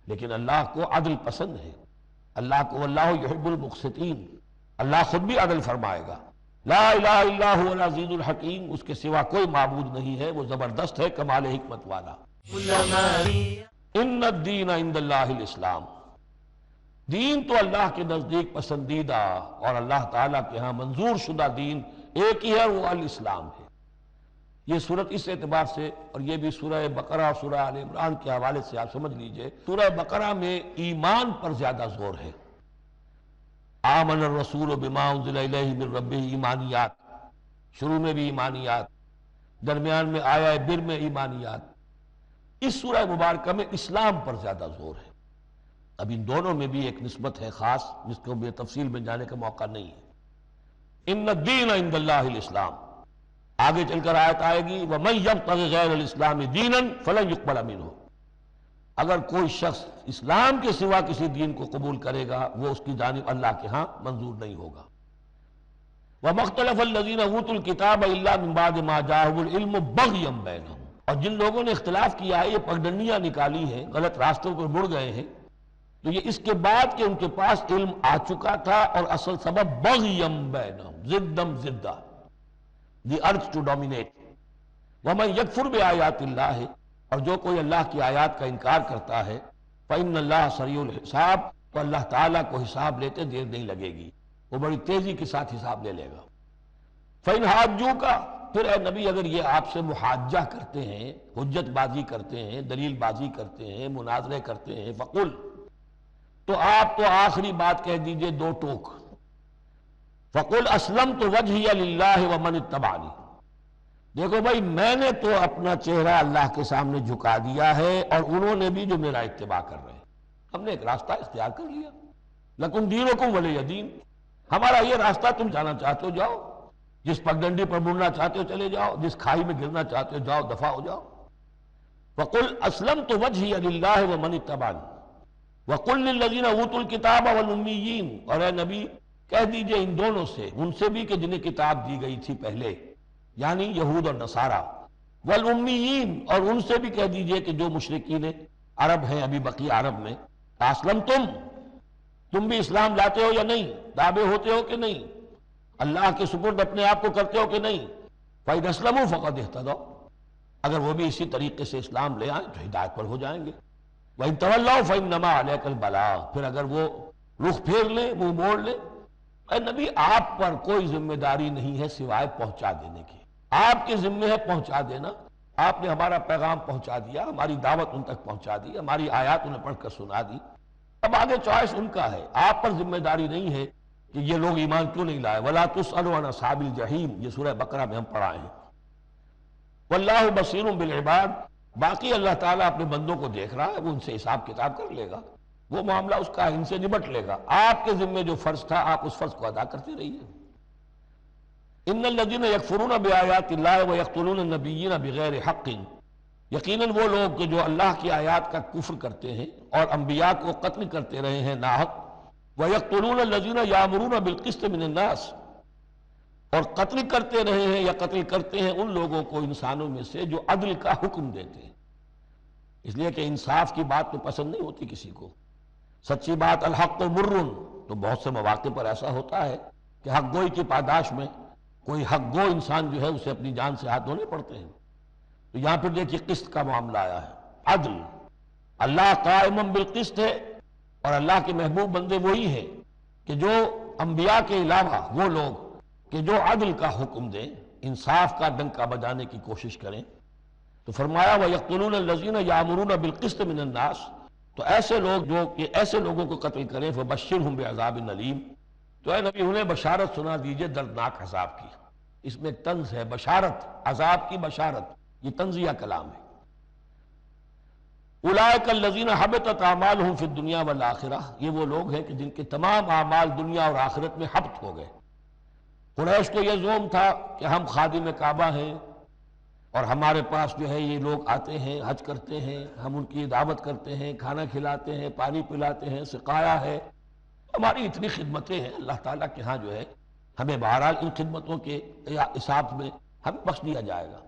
لیکن اللہ کو عدل پسند ہے، اللہ کو واللہ یحب المقسطین، اللہ خود بھی عدل فرمائے گا۔ لا الہ الا هو العزیز الحکیم، اس کے سوا کوئی معبود نہیں ہے، وہ زبردست ہے، کمال حکمت والا۔ ان الدین عند اللہ الاسلام، دین تو اللہ کے نزدیک پسندیدہ اور اللہ تعالیٰ کے ہاں منظور شدہ دین ایک ہی ہے، وہ الاسلام ہے۔ یہ صورت اس اعتبار سے، اور یہ بھی سورہ بقرہ اور سورہ آل عمران کے حوالے سے آپ سمجھ لیجئے، سورہ بقرہ میں ایمان پر زیادہ زور ہے۔ آمن الرسول بما انزل الیہ من ربہ، ایمانیات، شروع میں بھی ایمانیات، درمیان میں آیا بر میں ایمانیات۔ اس سورہ مبارکہ میں اسلام پر زیادہ زور ہے۔ اب ان دونوں میں بھی ایک نسبت ہے خاص، جس کو بے تفصیل میں جانے کا موقع نہیں ہے۔ ان الدین عند اللہ الاسلام، آگے چل کر آیت آئے گی وَمَن يَبْتَغِ غَيْرَ الْإِسْلَامِ دِينًا فَلَن يُقْبَلَ مِنْهُ، اگر کوئی شخص اسلام کے سوا کسی دین کو قبول کرے گا وہ اس کی جانب اللہ کے ہاں منظور نہیں ہوگا۔ وَمَا اخْتَلَفَ الَّذِينَ أُوتُوا الْكِتَابَ إِلَّا مِن بَعْدِ مَا جَاءَهُمُ الْعِلْمُ بَغْيًا بَيْنَهُمْ، اور جن لوگوں نے اختلاف کیا ہے، یہ پگڈنڈیاں نکالی ہیں، غلط راستوں پر مڑ گئے ہیں، تو یہ اس کے بعد کہ ان کے پاس علم آ چکا تھا، اور اصل سبب بغیم بینہم، ضدم ضدہ، دی ارتھ ٹو ڈومینیٹ۔ ومن یکفر بآیات اللہ، اور جو کوئی اللہ کی آیات کا انکار کرتا ہے، فإن اللہ سریع الحساب، تو اللہ تعالیٰ کو حساب لیتے دیر نہیں لگے گی، وہ بڑی تیزی کے ساتھ حساب لے لے گا۔ فإن حاجوک، پھر اے نبی اگر یہ آپ سے محاجہ کرتے ہیں، حجت بازی کرتے ہیں، دلیل بازی کرتے ہیں، مناظرے کرتے ہیں، فقل، تو آپ تو آخری بات کہہ دیجئے دو ٹوک، فقل اسلمت وجہی للہ ومن اتبعنی، دیکھو بھائی میں نے تو اپنا چہرہ اللہ کے سامنے جھکا دیا ہے، اور انہوں نے بھی جو میرا اتباع کر رہے ہیں، ہم نے ایک راستہ اختیار کر لیا، لکم دینکم ولی دین، ہمارا یہ راستہ، تم جانا چاہتے ہو جاؤ، جس پگڈنڈی پر مڑنا چاہتے ہو چلے جاؤ، جس کھائی میں گرنا چاہتے ہو جاؤ، دفع ہو جاؤ۔ فقل اسلمت وجہی للہ ومن اتبعنی وقل للذین اوتوا الکتاب والامیین، اور اے نبی کہہ دیجئے ان دونوں سے، ان سے بھی کہ جنہیں کتاب دی گئی تھی پہلے، یعنی یہود اور نصارہ، والامیین، اور ان سے بھی کہہ دیجئے کہ جو مشرکین عرب ہیں ابھی بقی عرب میں، اسلمتم، تم بھی اسلام لاتے ہو یا نہیں، تابع ہوتے ہو کہ نہیں، اللہ کے سپرد اپنے آپ کو کرتے ہو کہ نہیں، فَإِنْ أَسْلَمُوا فَقَدِ اهْتَدَوْا، اگر وہ بھی اسی طریقے سے اسلام لے آئیں تو ہدایت پر ہو جائیں گے۔ وَإِن تَوَلَّوْا فَإِنَّمَا عَلَيْكَ الْبَلَاغُ، پھر اگر وہ رخ پھیر لیں، منہ موڑ لیں، اے نبی آپ پر کوئی ذمہ داری نہیں ہے سوائے پہنچا دینے کی، آپ کے ذمہ ہے پہنچا دینا، آپ نے ہمارا پیغام پہنچا دیا، ہماری دعوت ان تک پہنچا دی، ہماری آیات انہیں پڑھ کر سنا دی، اب آگے چوائس ان کا ہے، آپ پر ذمہ داری نہیں ہے کہ یہ لوگ ایمان کیوں نہیں لائے۔ وَلَا تُسْأَلُوا عَنْ أَصْحَابِ الْجَحِيمِ، یہ سورہ بقرہ میں ہم پڑھائے ہیں۔ وَاللَّهُ بَصِيرٌ بِالْعِبَادِ، باقی اللہ تعالیٰ اپنے بندوں کو دیکھ رہا ہے، وہ ان سے حساب کتاب کر لے گا، وہ معاملہ اس کا ان سے نبٹ لے گا، آپ کے ذمہ جو فرض تھا آپ اس فرض کو ادا کرتے رہیے۔ ان الذین یکفرون بآیات اللہ ویقتلون النبیین بغیر حق، یقیناً وہ لوگ کہ جو اللہ کی آیات کا کفر کرتے ہیں اور انبیاء کو قتل کرتے رہے ہیں ناحق، ویقتلون الذین یامرون بالقسط من الناس، اور قتل کرتے رہے ہیں یا قتل کرتے ہیں ان لوگوں کو انسانوں میں سے جو عدل کا حکم دیتے ہیں، اس لیے کہ انصاف کی بات تو پسند نہیں ہوتی کسی کو، سچی بات الحق مر، تو بہت سے مواقع پر ایسا ہوتا ہے کہ حق گوئی کی پاداش میں کوئی حق گو انسان جو ہے اسے اپنی جان سے ہاتھ دھونے پڑتے ہیں، تو یہاں پھر دیکھیے قسط کا معاملہ آیا ہے، عدل، اللہ قائم بالقسط ہے، اور اللہ کے محبوب بندے وہی ہیں کہ جو انبیاء کے علاوہ وہ لوگ کہ جو عدل کا حکم دیں، انصاف کا ڈنکا بجانے کی کوشش کریں، تو فرمایا وَيَقْتُلُونَ الَّذِينَ يَأْمُرُونَ بِالْقِسْطِ مِنَ النَّاسِ، تو ایسے لوگ جو کہ ایسے لوگوں کو قتل کریں، فَبَشِّرْهُمْ بِعَذَابٍ أَلِيمٍ، تو اے نبی انہیں بشارت سنا دیجئے دردناک عذاب کی، اس میں ایک طنز ہے، بشارت، عذاب کی بشارت، یہ طنزیہ کلام ہے۔ أُولَٰئِكَ الَّذِينَ حَبِطَتْ أَعْمَالُهُمْ فِي الدُّنْيَا وَالْآخِرَةِ، یہ وہ لوگ ہیں کہ جن کے تمام اعمال دنیا اور آخرت میں حبط ہو گئے۔ قریش کو یہ زوم تھا کہ ہم خادم کعبہ ہیں، اور ہمارے پاس جو ہے یہ لوگ آتے ہیں، حج کرتے ہیں، ہم ان کی دعوت کرتے ہیں، کھانا کھلاتے ہیں، پانی پلاتے ہیں، سقایا ہے، ہماری اتنی خدمتیں ہیں، اللہ تعالیٰ کے ہاں جو ہے ہمیں بہرحال ان خدمتوں کے حساب میں ہمیں بخش دیا جائے گا۔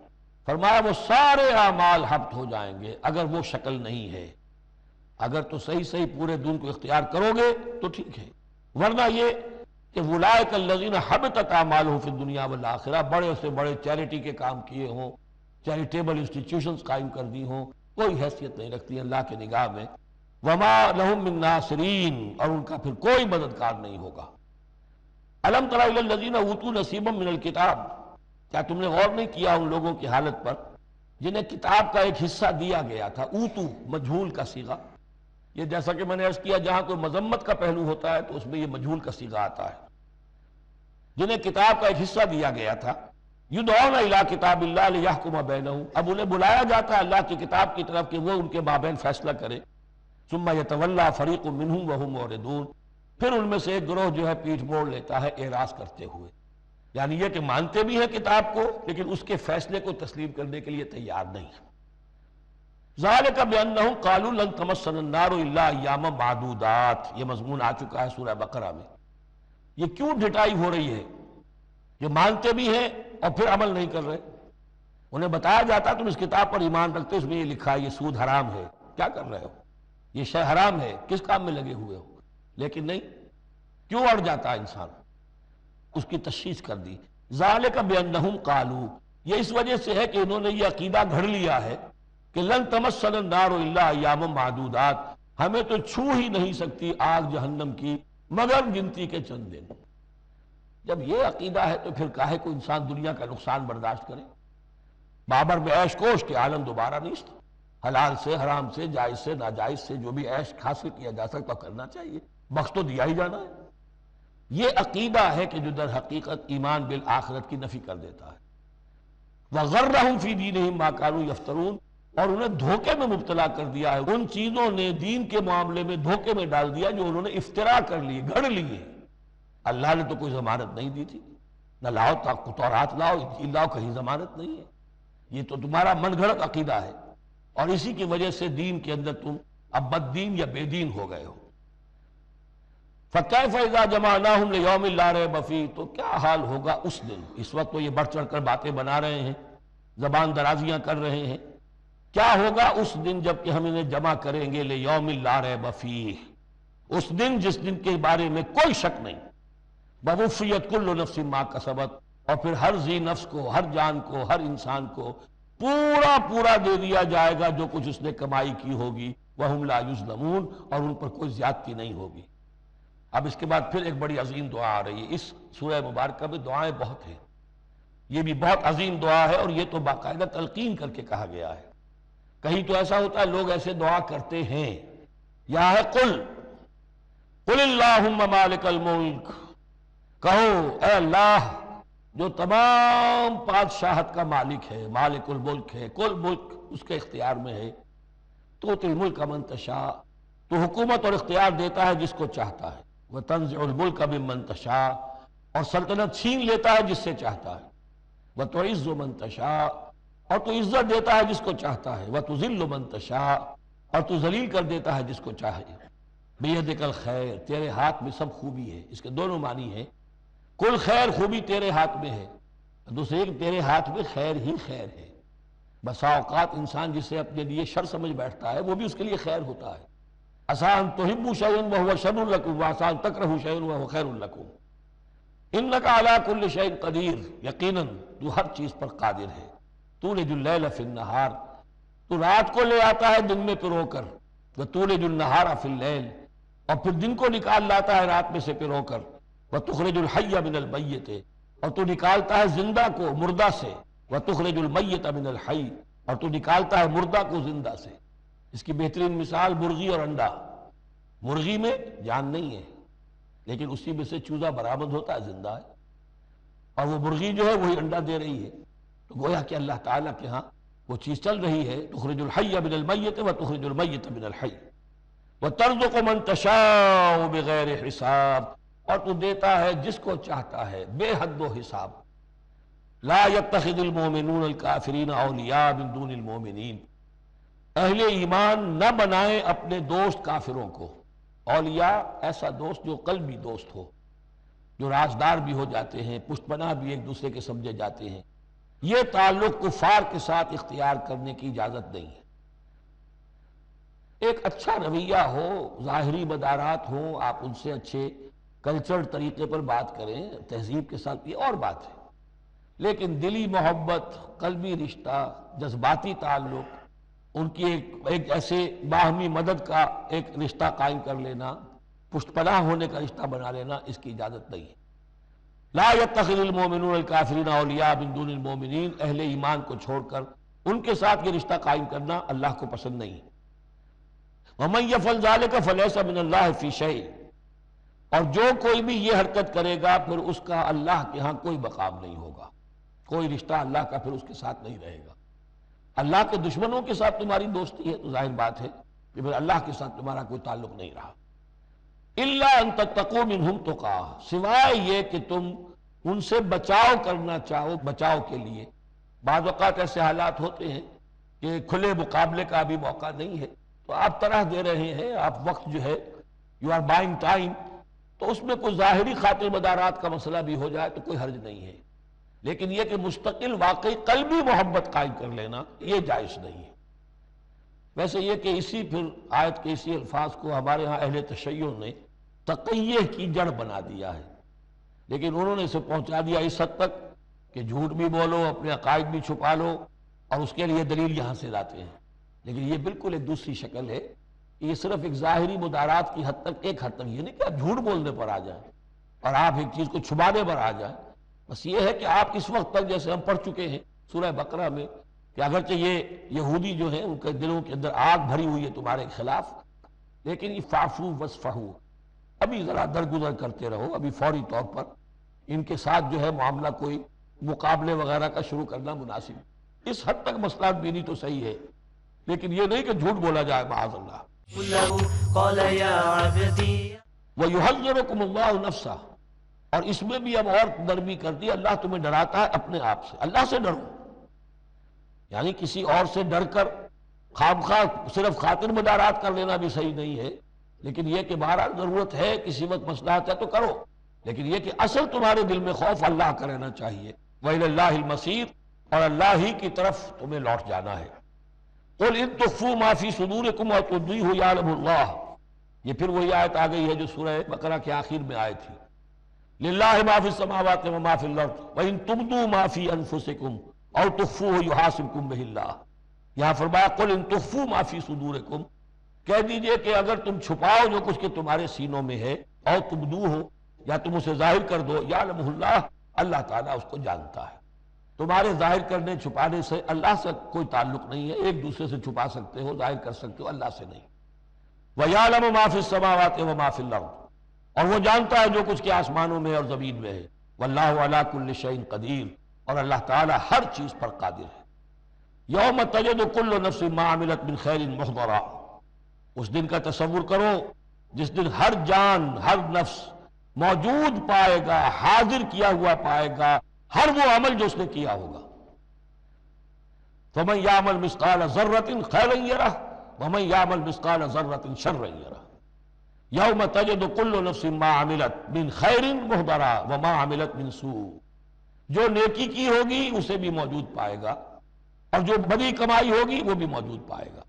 فرمایا وہ سارے اعمال حبط ہو جائیں گے اگر وہ شکل نہیں ہے، اگر تو صحیح صحیح پورے دین کو اختیار کرو گے تو ٹھیک ہے، ورنہ یہ کہ اولئک الذین حبطت اعمالہم فی الدنیا والآخرہ، بڑے سے بڑے چیریٹی کے کام کیے ہوں، چیریٹیبل انسٹیٹیوشنز قائم کر دی ہوں، کوئی حیثیت نہیں رکھتی اللہ کے نگاہ میں، وما لہم من ناصرین، اور ان کا پھر کوئی مددگار نہیں ہوگا۔ الم تر الی الذین اوتوا نصیبا من الکتاب، کیا تم نے غور نہیں کیا ان لوگوں کی حالت پر جنہیں کتاب کا ایک حصہ دیا گیا تھا؟ اوتو مجہول کا صیغہ، یہ جیسا کہ میں نے عرض کیا جہاں کوئی مذمت کا پہلو ہوتا ہے تو اس میں یہ مجہول کا صیغہ آتا ہے، جنہیں کتاب کا ایک حصہ دیا گیا تھا، یدعون الی کتاب اللہ لیحکم بینہم، اب انہیں بلایا جاتا ہے اللہ کی کتاب کی طرف کہ وہ ان کے مابین فیصلہ کرے، ثم یتولی فریق منہم وہم معرضون، پھر ان میں سے ایک گروہ جو ہے پیٹھ موڑ لیتا ہے اعراض کرتے ہوئے، یعنی یہ کہ مانتے بھی ہیں کتاب کو لیکن اس کے فیصلے کو تسلیم کرنے کے لیے تیار نہیں ہے۔ ذالک بانہم قالوا لن تمسنا النار الا ایاما معدودات، یہ مضمون آ چکا ہے سورہ بقرہ میں۔ یہ کیوں ڈھٹائی ہو رہی ہے؟ یہ مانتے بھی ہیں اور پھر عمل نہیں کر رہے۔ انہیں بتایا جاتا تم اس کتاب پر ایمان رکھتے، اس میں یہ لکھا ہے یہ سود حرام ہے، کیا کر رہے ہو، یہ شے حرام ہے، کس کام میں لگے ہوئے ہو؟ لیکن نہیں، کیوں اڑ جاتا ہے انسان؟ اس کی تشخیص کر دی۔ ذالک بانہم قالوا، یہ اس وجہ سے ہے کہ انہوں نے یہ عقیدہ گھڑ لیا ہے کہ لن تمسنا النار الا ایاما معدودات، ہمیں تو چھو ہی نہیں سکتی آگ جہنم کی مگر گنتی کے چند دن۔ جب یہ عقیدہ ہے تو پھر کاہے کو انسان دنیا کا نقصان برداشت کرے؟ بابر میں عیش کوش کے عالم دوبارہ نیست، حلال سے حرام سے جائز سے ناجائز سے جو بھی عیش حاصل کیا جا سکتا کرنا چاہیے، بخش تو دیا ہی جانا ہے۔ یہ عقیدہ ہے کہ جو در حقیقت ایمان بالآخرت کی نفی کر دیتا ہے۔ وَغَرَّهُمْ فِي دِينِهِمْ مَا كَانُوا يَفْتَرُونَ، اور انہیں دھوکے میں مبتلا کر دیا ہے، ان چیزوں نے دین کے معاملے میں دھوکے میں ڈال دیا جو انہوں نے افترا کر لی، گھڑ لیے۔ اللہ نے تو کوئی ضمانت نہیں دی تھی، نہ لاؤ تورات لاؤ انجیل لاؤ، کہیں ضمانت نہیں ہے، یہ تو تمہارا من گھڑت عقیدہ ہے، اور اسی کی وجہ سے دین کے اندر تم اب بد دین یا بے دین ہو گئے ہو۔ فَكَيْفَ إِذَا جَمَعْنَاهُمْ لِيَوْمٍ لَا رَيْبَ فِيهِ، تو کیا حال ہوگا اس دن؟ اس وقت تو یہ بڑھ چڑھ کر باتیں بنا رہے ہیں، زبان درازیاں کر رہے ہیں، کیا ہوگا اس دن جب کہ ہم انہیں جمع کریں گے لِيَوْمٍ لَا رَيْبَ فِيهِ، اس دن جس دن کے بارے میں کوئی شک نہیں، وَوُفِّيَتْ كُلُّ نَفْسٍ مَا كَسَبَتْ، اور پھر ہر ذی نفس کو، ہر جان کو، ہر انسان کو پورا پورا دے دیا جائے گا جو کچھ اس نے کمائی کی ہوگی، وَهُمْ لَا يُظْلَمُونَ، اور ان پر کوئی زیادتی نہیں ہوگی۔ اب اس کے بعد پھر ایک بڑی عظیم دعا آ رہی ہے۔ اس سورہ مبارکہ میں دعائیں بہت ہیں، یہ بھی بہت عظیم دعا ہے، اور یہ تو باقاعدہ تلقین کر کے کہا گیا ہے۔ کہیں تو ایسا ہوتا ہے لوگ ایسے دعا کرتے ہیں، یا ہے قل اللہم مالک الملک، کہو اے اللہ جو تمام بادشاہت کا مالک ہے، مالک الملک ہے، کل ملک اس کے اختیار میں ہے، تؤتی الملک من تشاء، تو حکومت اور اختیار دیتا ہے جس کو چاہتا ہے، وتنزع الملک ممن تشاء، اور سلطنت چھین لیتا ہے جس سے چاہتا ہے، وتعز من تشاء، اور تو عزت دیتا ہے جس کو چاہتا ہے، وتذل من تشاء، اور تو ذلیل کر دیتا ہے جس کو چاہے، بیدک الخیر، تیرے ہاتھ میں سب خوبی ہے۔ اس کے دونوں معنی ہیں، کل خیر، خوبی تیرے ہاتھ میں ہے، دوسرے کہ تیرے ہاتھ میں خیر ہی خیر ہے۔ بسا اوقات انسان جسے اپنے لیے شر سمجھ بیٹھتا ہے وہ بھی اس کے لیے خیر ہوتا ہے۔ عسیٰ ان تحبوا شیئا وہو شر لکم وعسیٰ ان تکرہوا شیئا وہو خیر لکم، انک علی کل شیء قدیر، یقیناً تو ہر چیز پر قادر ہے۔ تولج اللیل فی النہار، تو رات کو لے آتا ہے دن میں پرو کر، وتولج النہار فی اللیل، اور پھر دن کو نکال لاتا ہے رات میں سے پرو کر، وتخرج الحی من المیت، اور تو نکالتا ہے زندہ کو مردہ سے، وتخرج المیت من الحی، اور تو نکالتا ہے مردہ کو زندہ سے۔ اس کی بہترین مثال مرغی اور انڈا، مرغی میں جان نہیں ہے لیکن اسی میں سے چوزہ برآمد ہوتا ہے، زندہ ہے، اور وہ مرغی جو ہے وہی انڈا دے رہی ہے، تو گویا کہ اللہ تعالیٰ کے ہاں وہ چیز چل رہی ہے، تخرج الحی من المیت وتخرج المیت من الحی، وترزق من تشاء بغیر حساب، اور تو دیتا ہے جس کو چاہتا ہے بے حد و حساب۔ لا يتخذ المؤمنون الکافرین اولیاء من دون المؤمنین، اہل ایمان نہ بنائیں اپنے دوست کافروں کو، اولیاء ایسا دوست جو قلبی دوست ہو، جو رازدار بھی ہو جاتے ہیں، پشت پناہ بھی ایک دوسرے کے سمجھے جاتے ہیں، یہ تعلق کفار کے ساتھ اختیار کرنے کی اجازت نہیں ہے۔ ایک اچھا رویہ ہو، ظاہری مدارات ہوں، آپ ان سے اچھے کلچر طریقے پر بات کریں، تہذیب کے ساتھ، یہ اور بات ہے، لیکن دلی محبت، قلبی رشتہ، جذباتی تعلق، ان کی ایک ایسے باہمی مدد کا ایک رشتہ قائم کر لینا، پشت پناہ ہونے کا رشتہ بنا لینا، اس کی اجازت نہیں ہے۔ لا يتخذ المؤمنون الکافرین اولیاء من دون المؤمنین، اہل ایمان کو چھوڑ کر ان کے ساتھ یہ رشتہ قائم کرنا اللہ کو پسند نہیں۔ ومن یفعل ذلک فلیس من اللہ فی شیء، اور جو کوئی بھی یہ حرکت کرے گا پھر اس کا اللہ کے ہاں کوئی مقام نہیں ہوگا، کوئی رشتہ اللہ کا پھر اس کے ساتھ نہیں رہے گا۔ اللہ کے دشمنوں کے ساتھ تمہاری دوستی ہے تو ظاہر بات ہے کہ پھر اللہ کے ساتھ تمہارا کوئی تعلق نہیں رہا۔ الا ان تتقوا منہم تقا، سوائے یہ کہ تم ان سے بچاؤ کرنا چاہو، بچاؤ کے لیے بعض اوقات ایسے حالات ہوتے ہیں کہ کھلے مقابلے کا بھی موقع نہیں ہے، تو آپ طرح دے رہے ہیں، آپ وقت جو ہے یو آر بائنگ ٹائم، تو اس میں کوئی ظاہری خاطر مدارات کا مسئلہ بھی ہو جائے تو کوئی حرج نہیں ہے، لیکن یہ کہ مستقل واقعی قلبی محبت قائم کر لینا یہ جائز نہیں ہے۔ ویسے یہ کہ اسی پھر آیت کے اسی الفاظ کو ہمارے ہاں اہل تشیع نے تقیہ کی جڑ بنا دیا ہے، لیکن انہوں نے اسے پہنچا دیا اس حد تک کہ جھوٹ بھی بولو، اپنے عقائد بھی چھپا لو، اور اس کے لیے دلیل یہاں سے لاتے ہیں۔ لیکن یہ بالکل ایک دوسری شکل ہے، یہ صرف ایک ظاہری مدارات کی حد تک، ایک حد تک، یہ نہیں کہ آپ جھوٹ بولنے پر آ جائیں اور آپ ایک چیز کو چھپانے پر آ جائیں، بس یہ ہے کہ آپ اس وقت تک جیسے ہم پڑھ چکے ہیں سورہ بقرہ میں کہ اگرچہ یہ یہودی جو ہیں ان کے دلوں کے اندر آگ بھری ہوئی ہے تمہارے خلاف، لیکن فاعفوا واصفحوا، ابھی ذرا درگزر کرتے رہو، ابھی فوری طور پر ان کے ساتھ جو ہے معاملہ کوئی مقابلے وغیرہ کا شروع کرنا مناسب، اس حد تک مصلحت بینی تو صحیح ہے، لیکن یہ نہیں کہ جھوٹ بولا جائے معاذ اللہ۔ قل له قال يا عبدي وَيُحَذِّرُكُمُ اللَّهُ نَفْسَهُ، اور اس میں بھی اب اور نرمی کر دی، اللہ تمہیں ڈراتا ہے اپنے آپ سے، اللہ سے ڈرو، یعنی کسی اور سے ڈر کر خواہ صرف خاطر مدارات کر لینا بھی صحیح نہیں ہے، لیکن یہ کہ بہرحال ضرورت ہے، کسی وقت مصلحت ہے تو کرو، لیکن یہ کہ اصل تمہارے دل میں خوف اللہ کا رہنا چاہیے۔ وَإِلَى اللَّهِ الْمَصِيرُ، اور اللہ ہی کی طرف تمہیں لوٹ جانا ہے۔ قُلْ إِن تُخْفُوا مَا فِي صُدُورِكُمْ وَتُبْدُوهُ يَعْلَمُ اللَّهُ، یہ پھر وہی آیت آ گئی ہے جو سورہ بقرہ کے آخر میں آئی تھی، لِلَّهِ مَا فِي السَّمَاوَاتِ وَمَا فِي الْأَرْضِ وَإِن تُبْدُوا مَا فِي أَنفُسِكُمْ أَوْ تُخْفُوهُ يُحَاسِبْكُم بِهِ اللَّهُ، یہاں فرمایا قُلْ إِن تُخْفُوا مَا فِي صُدُورِكُمْ، کہہ دیجئے کہ اگر تم چھپاؤ جو کچھ کہ تمہارے سینوں میں ہے، اور تبدوہ، یا تم اسے ظاہر کر دو، یعلمہ اللہ، اللہ تعالیٰ اس کو جانتا ہے۔ تمہارے ظاہر کرنے چھپانے سے اللہ سے کوئی تعلق نہیں ہے، ایک دوسرے سے چھپا سکتے ہو، ظاہر کر سکتے ہو، اللہ سے نہیں۔ وَيَعْلَمُ مَا فِي السَّمَاوَاتِ وَمَا فِي الْأَرْضِ، اور وہ جانتا ہے جو کچھ کے آسمانوں میں اور زمین میں ہے۔ وَاللَّهُ عَلَىٰ كُلِّ شَيْءٍ قَدِيرٌ، اور اللہ تعالیٰ ہر چیز پر قادر ہے۔ يَوْمَ تَجِدُ كُلُّ نَفْسٍ مَّا عَمِلَتْ مِنْ خَيْرٍ مُحْضَرًا، اس دن کا تصور کرو جس دن ہر جان، ہر نفس موجود پائے گا، حاضر کیا ہوا پائے گا ہر وہ عمل جو اس نے کیا ہوگا۔ فَمَن يَعْمَلْ مِثْقَالَ ذَرَّةٍ خَيْرًا يَرَهُ وَمَن يَعْمَلْ مِثْقَالَ ذَرَّةٍ شَرًّا يَرَهُ يَوْمَ تَجِدُ كُلُّ نَفْسٍ مَّا عَمِلَتْ مِنْ خَيْرٍ مُحْضَرًا وَمَا عَمِلَتْ مِنْ سُوءٍ، جو نیکی کی ہوگی اسے بھی موجود پائے گا، اور جو بڑی کمائی ہوگی وہ بھی موجود پائے گا۔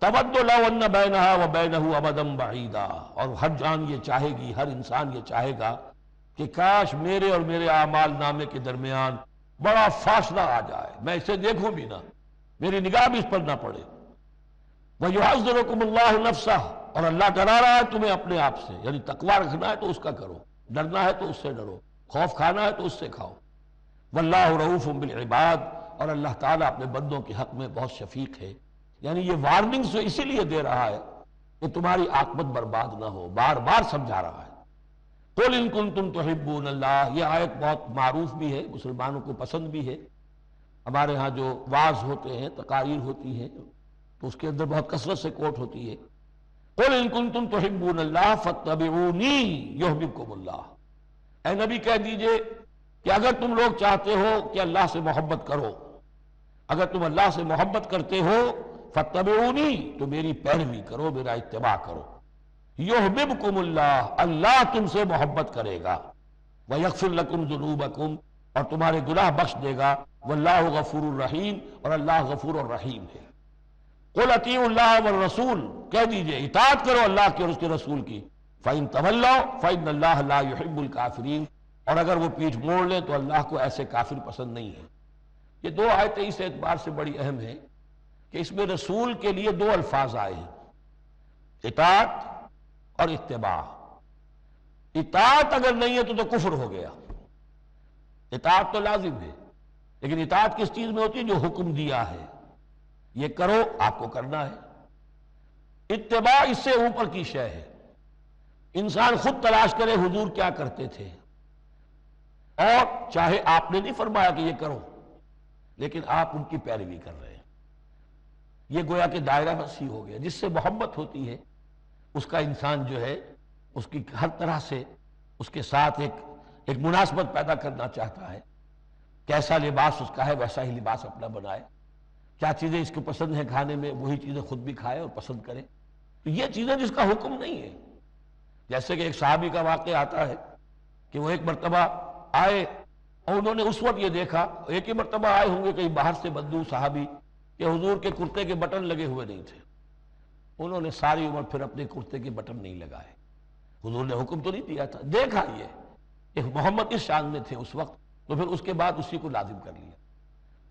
تود لو ان بینہا وبینہ امدا بعیدا، اور ہر جان یہ چاہے گی، ہر انسان یہ چاہے گا کہ کاش میرے اور میرے اعمال نامے کے درمیان بڑا فاصلہ آ جائے، میں اسے دیکھوں بھی نہ، میری نگاہ بھی اس پر نہ پڑے۔ وَيُحَذِّرُكُمُ اللَّهُ نَفْسَهُ، اور اللہ ڈرا رہا ہے تمہیں اپنے آپ سے، یعنی تقویٰ رکھنا ہے تو اس کا کرو، ڈرنا ہے تو اس سے ڈرو، خوف کھانا ہے تو اس سے کھاؤ۔ وَاللَّهُ رَءُوفٌ بِالْعِبَادِ، اور اللہ تعالیٰ اپنے بندوں کے حق میں بہت شفیق ہے، یعنی یہ وارننگ سے اسی لیے دے رہا ہے کہ تمہاری عاقبت برباد نہ ہو، بار بار سمجھا رہا ہے۔ قُلْ إِن كُنتُمْ تُحِبُّونَ اللَّهَ، یہ آیت بہت معروف بھی ہے، مسلمانوں کو پسند بھی ہے، ہمارے ہاں جو وعظ ہوتے ہیں، تقاریر ہوتی ہیں تو اس کے اندر بہت کثرت سے کوٹ ہوتی ہے۔ قُلْ إِن كُنتُمْ تُحِبُّونَ اللَّهَ فَاتَّبِعُونِي يُحْبِبْكُمُ اللَّهُ، اے نبی کہہ دیجئے کہ اگر تم لوگ چاہتے ہو کہ اللہ سے محبت کرو، اگر تم اللہ سے محبت کرتے ہو فَاتَّبِعُونِي، تو میری پیروی کرو، میرا اتباع کرو۔ یحببکم اللہ، اللہ تم سے محبت کرے گا، وَيَغْفِرْ لَكُمْ ذُنُوبَكُمْ، اور تمہارے گناہ بخش دے گا، وَاللَّهُ غَفُورٌ الرحیم، اور اللہ غفور الرحیم ہے۔ قُلْ اطیعوا اللہ والرسول، کہہ دیجئے اطاعت کرو اللہ کی اور اس کے رسول کی، فَإِن تَوَلَّوْا فَإِنَّ اللَّهَ لَا يُحِبُّ الْكَافِرِينَ، اور اگر وہ پیٹھ موڑ لیں تو اللہ کو ایسے کافر پسند نہیں ہے۔ یہ دو آیتیں اس اعتبار سے بڑی اہم ہیں کہ اس میں رسول کے لیے دو الفاظ آئے ہیں، اطاعت اور اتباع۔ اطاعت اگر نہیں ہے تو کفر ہو گیا، اطاعت تو لازم ہے، لیکن اطاعت کس چیز میں ہوتی ہے؟ جو حکم دیا ہے یہ کرو، آپ کو کرنا ہے۔ اتباع اس سے اوپر کی شے ہے، انسان خود تلاش کرے حضور کیا کرتے تھے، اور چاہے آپ نے نہیں فرمایا کہ یہ کرو لیکن آپ ان کی پیروی کر رہے ہیں، یہ گویا کہ دائرہ وسیع ہو گیا۔ جس سے محبت ہوتی ہے اس کا انسان جو ہے اس کی ہر طرح سے اس کے ساتھ ایک مناسبت پیدا کرنا چاہتا ہے، کیسا لباس اس کا ہے ویسا ہی لباس اپنا بنائے، کیا چیزیں اس کو پسند ہیں کھانے میں وہی چیزیں خود بھی کھائے اور پسند کرے۔ تو یہ چیزیں جس کا حکم نہیں ہے، جیسے کہ ایک صحابی کا واقعہ آتا ہے کہ وہ ایک مرتبہ آئے اور انہوں نے اس وقت یہ دیکھا، ایک ہی مرتبہ آئے ہوں گے کہیں باہر سے بدو صحابی، کہ حضور کے کرتے کے بٹن لگے ہوئے نہیں تھے۔ انہوں نے ساری عمر پھر اپنے کرتے کے بٹن نہیں لگائے، حضور نے حکم تو نہیں دیا تھا، دیکھا یہ کہ محمد اس شان میں تھے اس وقت، تو پھر اس کے بعد اسی کو لازم کر لیا۔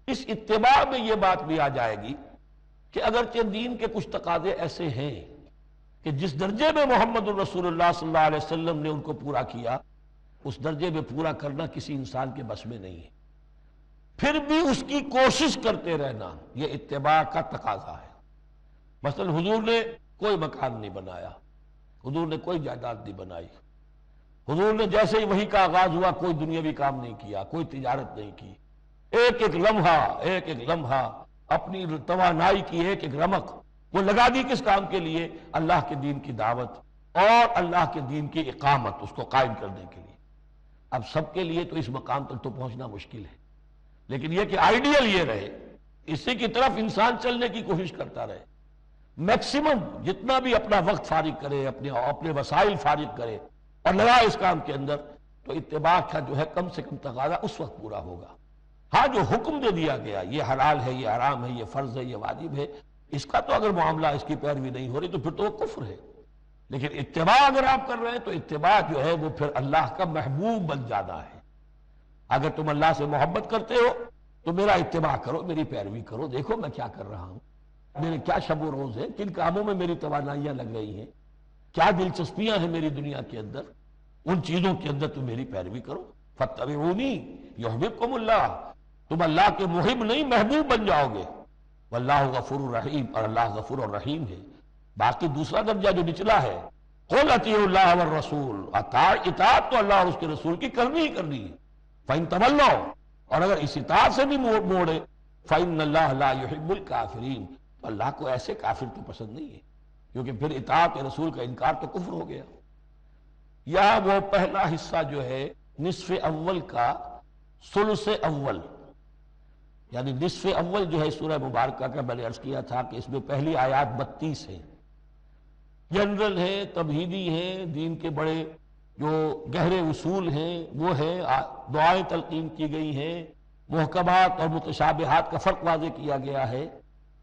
اس اتباع میں یہ بات بھی آ جائے گی کہ اگرچہ دین کے کچھ تقاضے ایسے ہیں کہ جس درجے میں محمد الرسول اللہ صلی اللہ علیہ وسلم نے ان کو پورا کیا، اس درجے میں پورا کرنا کسی انسان کے بس میں نہیں ہے، پھر بھی اس کی کوشش کرتے رہنا یہ اتباع کا تقاضا ہے۔ مثلا حضور نے کوئی مکان نہیں بنایا، حضور نے کوئی جائیداد نہیں بنائی، حضور نے جیسے ہی وحی کا آغاز ہوا کوئی دنیاوی کام نہیں کیا، کوئی تجارت نہیں کی، ایک ایک لمحہ اپنی توانائی کی ایک ایک رمق وہ لگا دی کس کام کے لیے؟ اللہ کے دین کی دعوت اور اللہ کے دین کی اقامت، اس کو قائم کرنے کے لیے۔ اب سب کے لیے تو اس مقام تک تو پہنچنا مشکل ہے، لیکن یہ کہ آئیڈیل یہ رہے، اسی کی طرف انسان چلنے کی کوشش کرتا رہے، میکسیمم جتنا بھی اپنا وقت فارغ کرے، اپنے وسائل فارغ کرے اور لگائے اس کام کے اندر، تو اتباع کا جو ہے کم سے کم تقاضا اس وقت پورا ہوگا۔ ہاں جو حکم دے دیا گیا یہ حلال ہے، یہ حرام ہے، یہ فرض ہے، یہ واجب ہے، اس کا تو اگر معاملہ اس کی پیروی نہیں ہو رہی تو پھر تو وہ کفر ہے، لیکن اتباع اگر آپ کر رہے ہیں تو اتباع جو ہے وہ پھر اللہ کا محبوب بن جانا ہے۔ اگر تم اللہ سے محبت کرتے ہو تو میرا اتباع کرو، میری پیروی کرو، دیکھو میں کیا کر رہا ہوں، میرے کیا شب و روز ہیں، کن کاموں میں میری توانائیاں لگ رہی ہیں، کیا دلچسپیاں ہیں میری دنیا کے اندر، ان چیزوں کے اندر تم میری پیروی کرو۔ فاتبعونی یحببکم اللہ، تم اللہ کے محب نہیں محبوب بن جاؤ گے۔ واللہ غفور الرحیم، اور اللہ غفور الرحیم ہے۔ باقی دوسرا درجہ جو نچلا ہے، قل اطیعوا اللہ والرسول، اطاعت تو اللہ اور اس کے رسول کی کرنی ہی کرنی ہے۔ فإن تولوا، اور اگر اس اطاعت سے بھی موڑے، فإن اللہ لا يحب الکافرین، تو اللہ کو ایسے کافر تو پسند نہیں ہے، کیونکہ پھر اطاعت رسول کا انکار تو کفر ہو گیا۔ یہاں وہ پہلا حصہ جو ہے نصف اول کا ثلث اول، یعنی نصف اول جو ہے سورہ مبارکہ کا میں نے عرض کیا تھا کہ اس میں پہلی آیات 32 ہیں، جنرل ہیں، تمہیدی ہیں، دین کے بڑے جو گہرے اصول ہیں وہ ہیں، دعائیں تلقین کی گئی ہیں، محکمات اور متشابہات کا فرق واضح کیا گیا ہے۔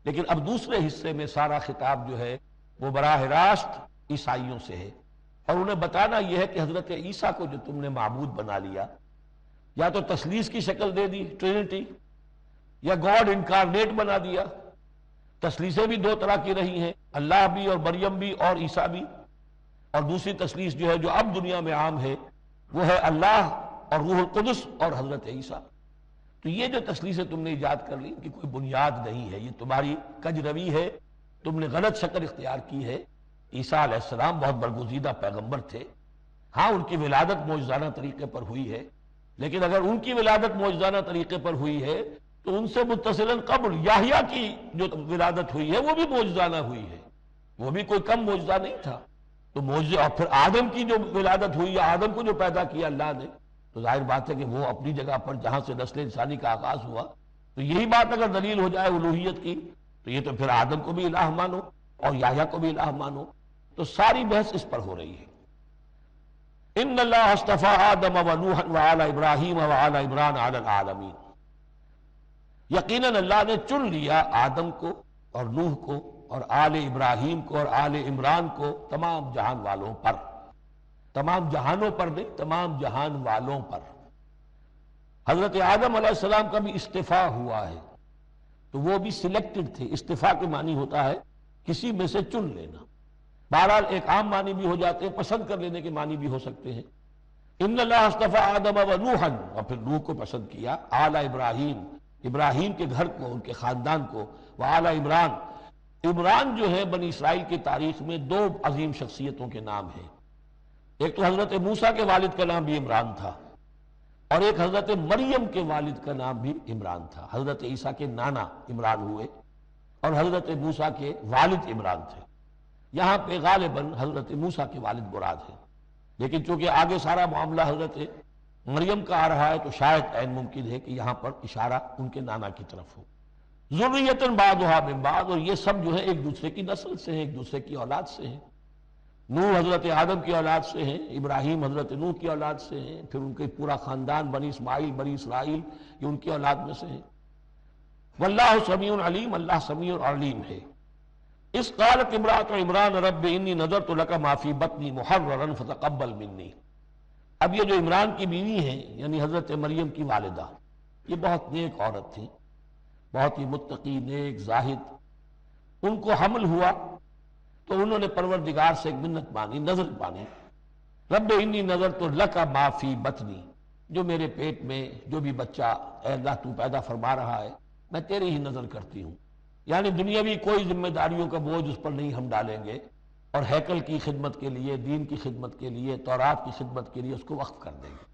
لیکن اب دوسرے حصے میں سارا خطاب جو ہے وہ براہ راست عیسائیوں سے ہے، اور انہیں بتانا یہ ہے کہ حضرت عیسیٰ کو جو تم نے معبود بنا لیا، یا تو تثلیث کی شکل دے دی ٹرینٹی، یا گاڈ انکارنیٹ بنا دیا۔ تثلیثیں بھی دو طرح کی رہی ہیں، اللہ بھی اور مریم بھی اور عیسیٰ بھی، اور دوسری تثلیث جو ہے جو اب دنیا میں عام ہے وہ ہے اللہ اور روح القدس اور حضرت عیسیٰ۔ تو یہ جو تثلیثیں تم نے ایجاد کر لی ان کی کوئی بنیاد نہیں ہے، یہ تمہاری کج روی ہے، تم نے غلط شکل اختیار کی ہے۔ عیسیٰ علیہ السلام بہت برگزیدہ پیغمبر تھے، ہاں ان کی ولادت معجزانہ طریقے پر ہوئی ہے، لیکن اگر ان کی ولادت معجزانہ طریقے پر ہوئی ہے تو ان سے متصلاً قبل یحییٰ کی جو ولادت ہوئی ہے وہ بھی معجزانہ ہوئی ہے، وہ بھی کوئی کم معجزہ نہیں تھا۔ تو معجزہ، اور پھر آدم کی جو ولادت ہوئی ہے، آدم کو جو پیدا کیا اللہ نے، تو ظاہر بات ہے کہ وہ اپنی جگہ پر جہاں سے نسل انسانی کا آغاز ہوا، تو یہی بات اگر دلیل ہو جائے الوہیت کی تو یہ تو پھر آدم کو بھی الہ مانو اور یحییٰ کو بھی الہ مانو، تو ساری بحث اس پر ہو رہی ہے۔ ان اللہ اصطفیٰ آدم و نوحا وآل ابراہیم وآل عمران علی العالمین، یقیناً اللہ نے چن لیا آدم کو اور نوح کو اور آل ابراہیم کو اور آل عمران کو تمام جہان والوں پر، تمام جہانوں پر نہیں، تمام جہان والوں پر۔ حضرت آدم علیہ السلام کا بھی استفاء ہوا ہے، تو وہ بھی سلیکٹڈ تھے۔ استفاء کے معنی ہوتا ہے کسی میں سے چن لینا، بہرحال ایک عام معنی بھی ہو جاتے ہیں، پسند کر لینے کے معنی بھی ہو سکتے ہیں۔ ان اللہ اصطفیٰ آدم و نوحا، اور پھر نوح کو پسند کیا، آل ابراہیم، ابراہیم کے گھر کو، ان کے خاندان کو، وآل عمران، عمران جو ہے بنی اسرائیل کی تاریخ میں دو عظیم شخصیتوں کے نام ہیں، ایک تو حضرت موسیٰ کے والد کا نام بھی عمران تھا، اور ایک حضرت مریم کے والد کا نام بھی عمران تھا۔ حضرت عیسیٰ کے نانا عمران ہوئے اور حضرت موسیٰ کے والد عمران تھے۔ یہاں پہ غالباً حضرت موسیٰ کے والد مراد ہیں، لیکن چونکہ آگے سارا معاملہ حضرت مریم کا آ رہا ہے تو شاید عین ممکن ہے کہ یہاں پر اشارہ ان کے نانا کی طرف ہو۔ ذریۃ بعضھا من بعض، اور یہ سب جو ہے ایک دوسرے کی نسل سے ہیں، ایک دوسرے کی اولاد سے ہیں۔ نوح حضرت آدم کی اولاد سے ہیں، ابراہیم حضرت نوح کی اولاد سے ہیں، پھر ان کے پورا خاندان بنی اسماعیل بنی اسرائیل یہ ان کی اولاد میں سے ہیں۔ واللہ سمیع علیم، اللہ سمیع اور علیم ہے۔ اس قالت امرأۃ عمران رب انی نذرت لک ما فی بطنی محررا فتقبل منی۔ اب یہ جو عمران کی بیوی ہیں یعنی حضرت مریم کی والدہ، یہ بہت نیک عورت تھی، بہت ہی متقی، نیک، زاہد۔ ان کو حمل ہوا تو انہوں نے پروردگار سے ایک منت مانی، نظر مانی، رب انی نذرت لک ما فی بطنی، جو میرے پیٹ میں جو بھی بچہ اے اللہ تو پیدا فرما رہا ہے میں تیرے ہی نظر کرتی ہوں، یعنی دنیاوی کوئی ذمہ داریوں کا بوجھ اس پر نہیں ہم ڈالیں گے، اور ہیکل کی خدمت کے لیے، دین کی خدمت کے لیے، تورات کی خدمت کے لیے اس کو وقف کر دیں گے،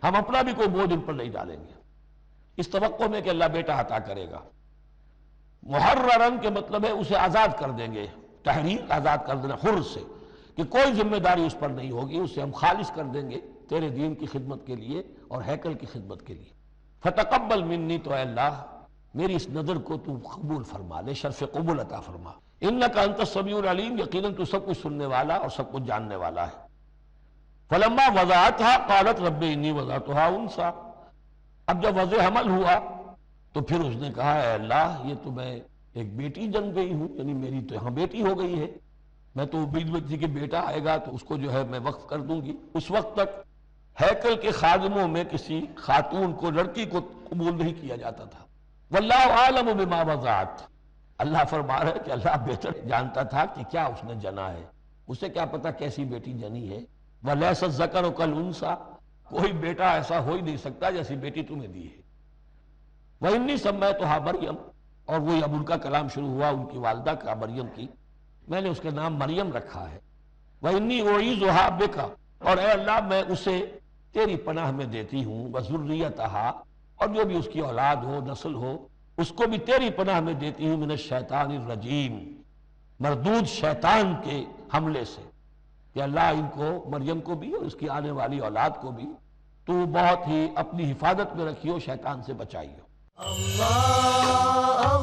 ہم اپنا بھی کوئی بوجھ ان پر نہیں ڈالیں گے، اس توقع میں کہ اللہ بیٹا عطا کرے گا۔ محررن کے مطلب ہے اسے آزاد کر دیں گے، تحریر آزاد کر دینا، حر سے، کہ کوئی ذمہ داری اس پر نہیں ہوگی، اسے ہم خالص کر دیں گے تیرے دین کی خدمت کے لیے اور ہیکل کی خدمت کے لیے۔ فتقبل منی، تو اے اللہ میری اس نظر کو تو قبول فرما لے، شرف قبول عطا فرما۔ انک انت السمیع العلیم، یقیناً تو سب کچھ سننے والا اور سب کچھ جاننے والا ہے۔ فلما وضعتها قالت رب انی وضعتها انثی، اب جب وضع حمل ہوا تو پھر اس نے کہا اے اللہ یہ تو میں ایک بیٹی جن گئی ہوں، یعنی میری تو یہاں بیٹی ہو گئی ہے، میں تو امید میں تھی کہ بیٹا آئے گا تو اس کو جو ہے میں وقف کر دوں گی۔ اس وقت تک ہیکل کے خادموں میں کسی خاتون کو، لڑکی کو قبول نہیں کیا جاتا تھا۔ واللہ عالم بما وضعت، اللہ فرما رہا ہے کہ اللہ بہتر جانتا تھا کہ کیا اس نے جنا ہے، اسے کیا پتا کیسی بیٹی جنی ہے۔ وَلَيْسَ الذَّكَرُ كَالْأُنثىٰ، کوئی بیٹا ایسا ہو ہی نہیں سکتا جیسی بیٹی تمہیں دی ہے۔ وَإِنِّي سَمَّيْتُهَا مریم، اور وہی اب ان کا کلام شروع ہوا ان کی والدہ کا مریم کی، میں نے اس کا نام مریم رکھا ہے۔ وَإِنِّي أُعِيذُهَا بِكَ، اور اے اللہ میں اسے تیری پناہ میں دیتی ہوں، وَذُرِّيَّتَهَا، اور جو بھی اس کی اولاد ہو، نسل ہو، اس کو بھی تیری پناہ میں دیتی ہوں، من الشیطان الرجیم، مردود شیطان کے حملے سے، کہ اللہ ان کو، مریم کو بھی اور اس کی آنے والی اولاد کو بھی تو بہت ہی اپنی حفاظت میں رکھیو، شیطان سے بچائیو۔ اللہ